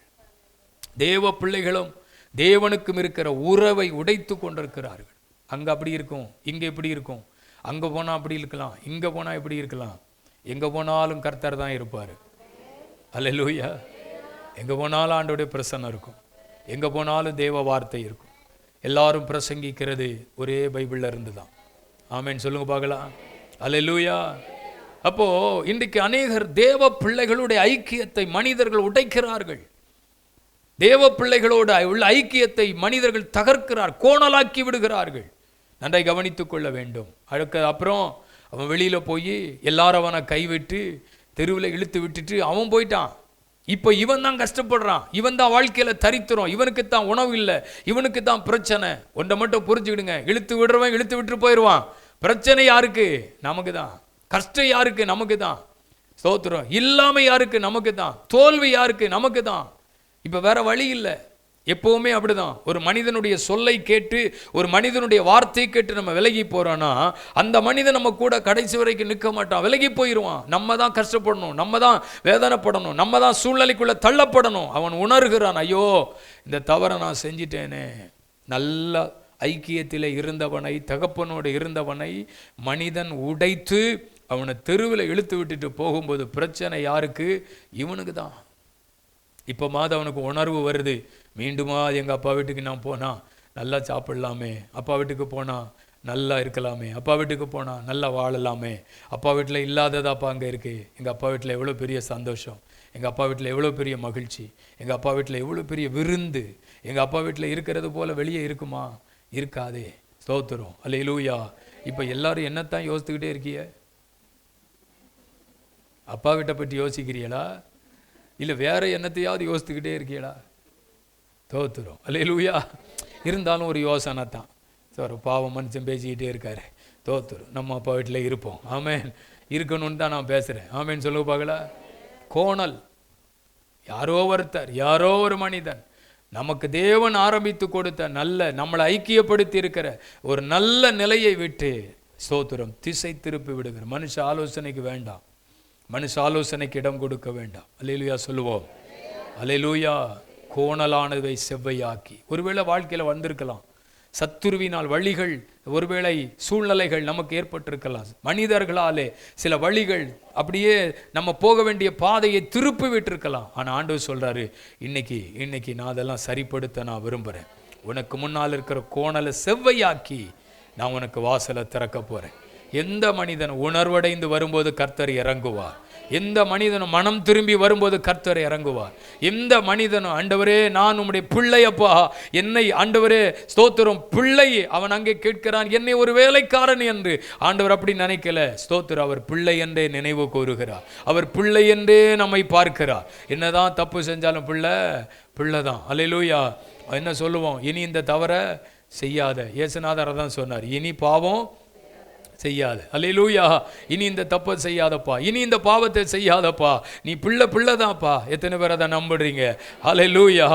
தேவ பிள்ளைகளும் தேவனுக்கும் இருக்கிற உறவை உடைத்து கொண்டிருக்கிறார்கள். அங்கே அப்படி இருக்கும், இங்கே இப்படி இருக்கும், அங்கே போனால் அப்படி இருக்கலாம், இங்கே போனால் இப்படி இருக்கலாம். எங்கே போனாலும் கர்த்தர் தான் இருப்பார். அல்லேலூயா. எங்கே போனாலும் ஆண்டவருடைய பிரசன்னம் இருக்கும், எங்கே போனாலும் தேவ வார்த்தை இருக்கும். எல்லாரும் பிரசங்கிக்கிறது ஒரே பைபிளில் இருந்து தான். ஆமேன் சொல்லுங்க பார்க்கலாம். அல்லேலூயா. அப்போ இன்றைக்கு அநேகர் தேவ பிள்ளைகளுடைய ஐக்கியத்தை மனிதர்கள் உடைக்கிறார்கள். தேவ பிள்ளைகளோடு உள்ள ஐக்கியத்தை மனிதர்கள் தகர்க்கிறார், கோணலாக்கி விடுகிறார்கள். நன்றாய் கவனித்துக் கொள்ள வேண்டும். அப்புறம் அவன் வெளியில போய் எல்லாரும் அவனை கைவிட்டு தெருவில் இழுத்து விட்டுட்டு அவன் போயிட்டான். இப்போ இவன் தான் கஷ்டப்படுறான், இவன் தான் வாழ்க்கையில தரித்திரம், இவனுக்கு தான் உணவு இல்லை, இவனுக்கு தான் பிரச்சனை. ஒன்றை மட்டும் புரிஞ்சுக்கிடுங்க, இழுத்து விடுறவன் இழுத்து விட்டு போயிடுவான். பிரச்சனை யாருக்கு? நமக்கு தான். கஷ்டம் யாருக்கு? நமக்கு தான். ஸ்தோத்திரம். இல்லாம யாருக்கு? நமக்கு தான். தோல்வி யாருக்கு? நமக்கு தான். இப்போ வேற வழி இல்லை. எப்பவுமே அப்படிதான். ஒரு மனிதனுடைய சொல்லை கேட்டு, ஒரு மனிதனுடைய வார்த்தையை கேட்டு நம்ம விலகி போறோம்னா அந்த மனிதன் நம்ம கூட கடைசி வரைக்கும் நிற்க மாட்டான், விலகி போயிடுவான். நம்ம தான் கஷ்டப்படணும், நம்ம தான் வேதனைப்படணும், நம்ம தான் சூழ்நிலைக்குள்ள தள்ளப்படணும். அவன் உணர்கிறான், ஐயோ இந்த தவறை நான் செஞ்சிட்டேனே. நல்ல ஐக்கியத்தில் இருந்தவனை, தகப்பனோடு இருந்தவனை மனிதன் உடைத்து அவனை தெருவில் இழுத்து விட்டுட்டு போகும்போது பிரச்சனை யாருக்கு? இவனுக்கு தான். இப்போ அவனுக்கு உணர்வு வருது, மீண்டுமா எங்கள் அப்பா வீட்டுக்கு நான் போனால் நல்லா சாப்பிடலாமே, அப்பா வீட்டுக்கு போனால் நல்லா இருக்கலாமே, அப்பா வீட்டுக்கு போனால் நல்லா வாழலாமே, அப்பா வீட்டில் இல்லாததாப்பா அங்கே இருக்குது, எங்கள் அப்பா வீட்டில் எவ்வளோ பெரிய சந்தோஷம், எங்கள் அப்பா வீட்டில் எவ்வளோ பெரிய மகிழ்ச்சி, எங்கள் அப்பா வீட்டில் எவ்வளோ பெரிய விருந்து, எங்கள் அப்பா வீட்டில் இருக்கிறது போல் வெளியே இருக்குமா? இருக்காதே. ஸ்தோத்திரம். அல்லேலூயா. இப்போ எல்லாரும் என்னத்தான் யோசித்துக்கிட்டே இருக்கிய? அப்பா வீட்டை பற்றி யோசிக்கிறீங்களா, இல்லை வேற என்னத்தையாவது யோசித்துக்கிட்டே இருக்கீங்களா? தோத்துரும். அல்லேலூயா. இருந்தாலும் ஒரு யோசனை தான். சார் பாவம் மனுஷன் பேசிக்கிட்டே இருக்காரு, தோத்துரும். நம்ம அப்பா வீட்டில் இருப்போம். ஆமேன். இருக்கணும்னு தான் நான் பேசுகிறேன். ஆமேன் சொல்லுங்க பார்க்கல. கோணல். யாரோ ஒருத்தர், யாரோ ஒரு மனிதன் நமக்கு தேவன் ஆரம்பித்து கொடுத்த நல்ல, நம்மளை ஐக்கியப்படுத்தி இருக்கிற ஒரு நல்ல நிலையை விட்டு ஸ்தோத்திரம் திசை திருப்பி விடுகிற மனுஷ ஆலோசனைக்கு வேண்டாம், மனுஷ ஆலோசனைக்கு இடம் கொடுக்க வேண்டாம். அல்லேலூயா சொல்லுவோம். அல்லேலூயா. கோணலானதை செவ்வையாக்கி. ஒருவேளை வாழ்க்கையில் வந்திருக்கலாம், சத்துருவினால் வழிகள், ஒருவேளை சூழ்நிலைகள் நமக்கு ஏற்பட்டிருக்கலாம், மனிதர்களாலே சில வழிகள் அப்படியே நம்ம போக வேண்டிய பாதையை திருப்பி விட்டுருக்கலாம். ஆனால் ஆண்டவர் சொல்றாரு, இன்னைக்கு நான் அதெல்லாம் சரிப்படுத்த நான் விரும்புகிறேன். உனக்கு முன்னால் இருக்கிற கோணலை செவ்வையாக்கி நான் உனக்கு வாசலை திறக்க போறேன். எந்த மனிதன் உணர்வடைந்து வரும்போது கர்த்தர் இறங்குவார். எந்த மனிதனும் மனம் திரும்பி வரும்போது கர்த்தர் இறங்குவார். எந்த மனிதனும் ஆண்டவரே நான் உம்முடைய பிள்ளையப்பா, என்னை ஆண்டவரே ஸ்தோத்திரம் பிள்ளை, அவன் அங்கே கேட்கிறான் என்னை ஒரு வேலைக்காரன் என்று. ஆண்டவர் அப்படி நினைக்கல, ஸ்தோத்திரம் அவர் பிள்ளை என்றே நினைவு கூறுகிறார். அவர் பிள்ளை என்றே நம்மை பார்க்கிறார். என்னதான் தப்பு செஞ்சாலும் பிள்ளை தான். அல்லேலூயா. என்ன சொல்லுவோம், இனி இந்த தவற செய்யாத. இயேசுநாதர் தான் சொன்னார், இனி பாவம் செய்யாத. அல்லேலூயா. இனி இந்த தப்பை செய்யாதப்பா, இனி இந்த பாவத்தை செய்யாதப்பா, நீ பிள்ளைதான்ப்பா. எத்தனை பேர் அதை நம்புறீங்க? அல்லேலூயா.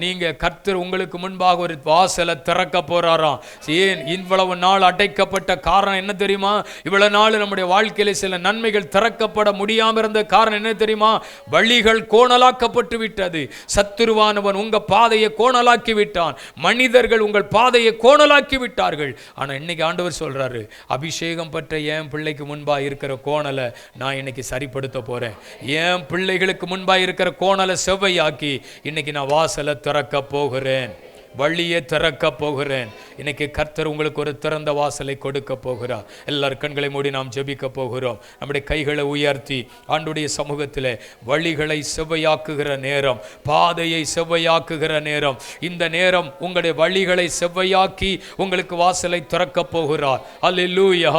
நீங்க கர்த்தர் உங்களுக்கு முன்பாக ஒரு வாசலை திறக்க போறாராம். ஏன் இவ்வளவு நாள் அடைக்கப்பட்ட காரணம் என்ன தெரியுமா? இவ்வளவு நாள் நம்முடைய வாழ்க்கையில சில நன்மைகள் திறக்கப்பட முடியாம இருந்த காரணம் என்ன தெரியுமா? வழிகள் கோணலாக்கப்பட்டு விட்டது. சத்துருவானவன் உங்க பாதையை கோணலாக்கி விட்டான். மனிதர்கள் உங்கள் பாதையை கோணலாக்கி விட்டார்கள். ஆனா இன்னைக்கு ஆண்டவர் சொல்றாரு, அபிஷேகம் பற்ற என் பிள்ளைக்கு முன்பா இருக்கிற கோணலை நான் இன்னைக்கு சரிப்படுத்த போறேன். என் பிள்ளைகளுக்கு முன்பா இருக்கிற கோணலை செவ்வையாக்கி இன்னைக்கு நான் வாசலை திறக்க போகிறேன், வழியை திறக்க போகிறேன். இன்னைக்கு கர்த்தர் உங்களுக்கு ஒரு திறந்த வாசலை கொடுக்க போகிறார். எல்லாரும் கண்களை மூடி நாம் ஜெபிக்க போகிறோம். நம்முடைய கைகளை உயர்த்தி ஆண்டுடைய சமூகத்தில் வழிகளை செவ்வையாக்குகிற நேரம், பாதையை செவ்வையாக்குகிற நேரம். இந்த நேரம் உங்களுடைய வழிகளை செவ்வையாக்கி உங்களுக்கு வாசலை திறக்க போகிறார். அல்லேலூயா.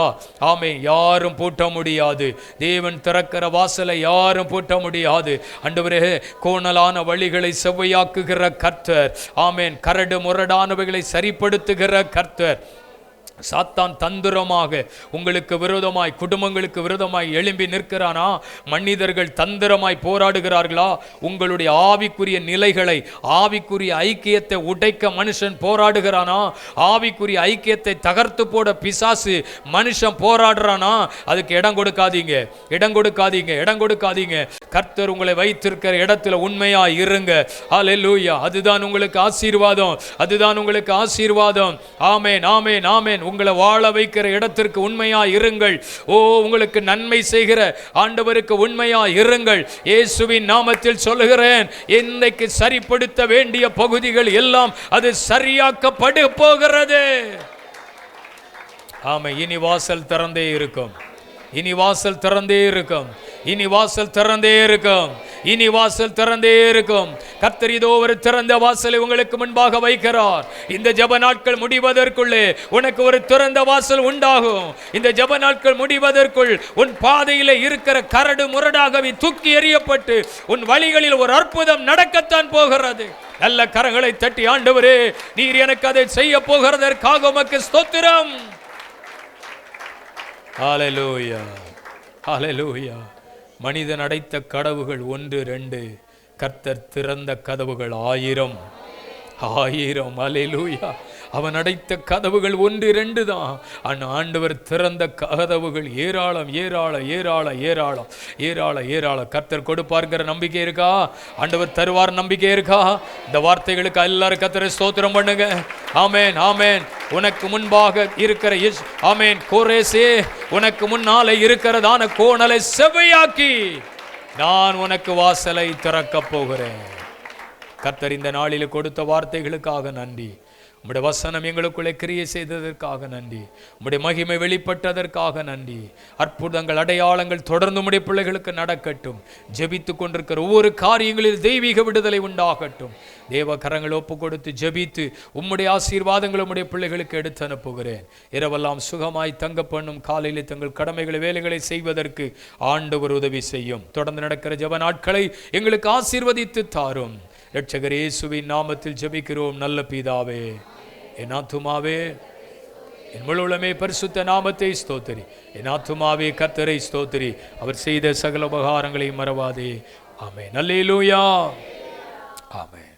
ஆமென். யாரும் பூட்ட முடியாது. தேவன் திறக்கிற வாசலை யாரும் பூட்ட முடியாது. ஆண்டவரே, கோணலான வழிகளை செவ்வையாக்குகிற கர்த்தர். ஆமென். கரடு முரடானவைகளை சரிப்படுத்துகிற கர்த்தர். சாத்தான் தந்திரமாக உங்களுக்கு விரோதமாய், குடும்பங்களுக்கு விரோதமாய் எழும்பி நிற்கிறானா? மனிதர்கள் தந்திரமாய் போராடுகிறார்களா? உங்களுடைய ஆவிக்குரிய நிலைகளை, ஆவிக்குரிய ஐக்கியத்தை உடைக்க மனுஷன் போராடுகிறானா? ஆவிக்குரிய ஐக்கியத்தை தகர்த்து போட பிசாசு மனுஷன் போராடுறானா? அதுக்கு இடம் கொடுக்காதீங்க, இடம் கொடுக்காதீங்க, இடம் கொடுக்காதீங்க. கர்த்தர் உங்களை வைத்திருக்கிற இடத்துல உண்மையா இருங்க. ஹல்லேலூயா. அதுதான் உங்களுக்கு ஆசீர்வாதம், அதுதான் உங்களுக்கு ஆசீர்வாதம். ஆமென், ஆமென், ஆமென். உங்களை வாழ வைக்கிற இடத்திற்கு உண்மையா இருங்கள். ஓ, உங்களுக்கு நன்மை செய்கிற ஆண்டவருக்கு உண்மையா இருங்கள். இயேசுவின் நாமத்தில் சொல்லுகிறேன், இன்னைக்கு சரிப்படுத்த வேண்டிய பகுதிகள் எல்லாம் அது சரியாக்கப்பட போகிறது. ஆமென். இனி வாசல் திறந்தே இருக்கும், இனி வாசல் திறந்தே இருக்கும், இனி வாசல் திறந்தே இருக்கும், இனி வாசல் திறந்தே இருக்கும். கர்த்தர் இதோ ஒரு திறந்த வாசலை உங்களுக்கு முன்பாக வைக்கிறார். இந்த ஜெப நாட்கள் முடிவதற்குள்ளே உனக்கு ஒரு திறந்த வாசல் உண்டாகும். இந்த ஜெப நாட்கள் முடிவதற்குள் உன் பாதையிலே இருக்கிற கரடு முரடாகவே தூக்கி எறியப்பட்டு உன் வழிகளில் ஒரு அற்புதம் நடக்கத்தான் போகிறது. நல்ல கரங்களை தட்டி, ஆண்டவரே, நீர் எனக்கு அதை செய்ய போகிறதற்காக உமக்கு ஸ்தோத்திரம். ஹல்லேலூயா, ஹல்லேலூயா. மனிதன் அடைத்த கதவுகள் 1 2, கர்த்தர் திறந்த கதவுகள் 1000 1000. ஹல்லேலூயா. அவன் அடைத்த கதவுகள் 1 2 தான். ஆண்டவர் திறந்த கதவுகள் ஏராளம், ஏராளம், ஏராளம், ஏராளம், ஏராளம், ஏராளம். கர்த்தர் கொடுப்பார்ங்கிற நம்பிக்கை இருக்கா? ஆண்டவர் தருவார் நம்பிக்கை இருக்கா? இந்த வார்த்தைகளுக்கு எல்லாரும் கர்த்தரை ஸ்தோத்திரம் பண்ணுங்க. ஆமென், ஆமென். உனக்கு முன்பாக இருக்கிற ஆமென் கோரேசே, உனக்கு முன்னாலே இருக்கிறதான கோணலை செவ்வையாக்கி நான் உனக்கு வாசலை திறக்க போகிறேன். கர்த்தர் இந்த நாளில் கொடுத்த வார்த்தைகளுக்காக நன்றி. உம்முடைய வசனம் எங்களுக்குள்ளே கிரியை செய்ததற்காக நன்றி. உம்முடைய மகிமை வெளிப்பட்டதற்காக நன்றி. அற்புதங்கள், அடையாளங்கள் தொடர்ந்து உம்முடைய பிள்ளைகளுக்கு நடக்கட்டும். ஜெபித்து கொண்டிருக்கிற ஒவ்வொரு காரியங்களில் தெய்வீக விடுதலை உண்டாகட்டும். தேவ கரங்கள் ஒப்பு கொடுத்து ஜெபித்து உம்முடைய ஆசீர்வாதங்கள் உம்முடைய பிள்ளைகளுக்கு எடுத்து அனுப்புகிறேன். இரவெல்லாம் சுகமாய் தங்க பண்ணும். காலையில் தங்கள் கடமைகளை, வேலைகளை செய்வதற்கு ஆண்டவர் உதவி செய்யும். தொடர்ந்து நடக்கிற ஜெப நாட்களை எங்களுக்கு ஆசீர்வதித்து தாரும். இரட்சகர் இயேசுவின் நாமத்தில் ஜெபிக்கிறோம் நல்ல பிதாவே. என் ஆத்துமாவே என் முழு உள்ளமே பரிசுத்த நாமத்தை ஸ்தோத்திரி. என் ஆத்துமாவே கர்த்தரை ஸ்தோத்திரி. அவர் செய்த சகல உபகாரங்களையும் மறவாதே. ஆமென். அல்லேலூயா. ஆமென்.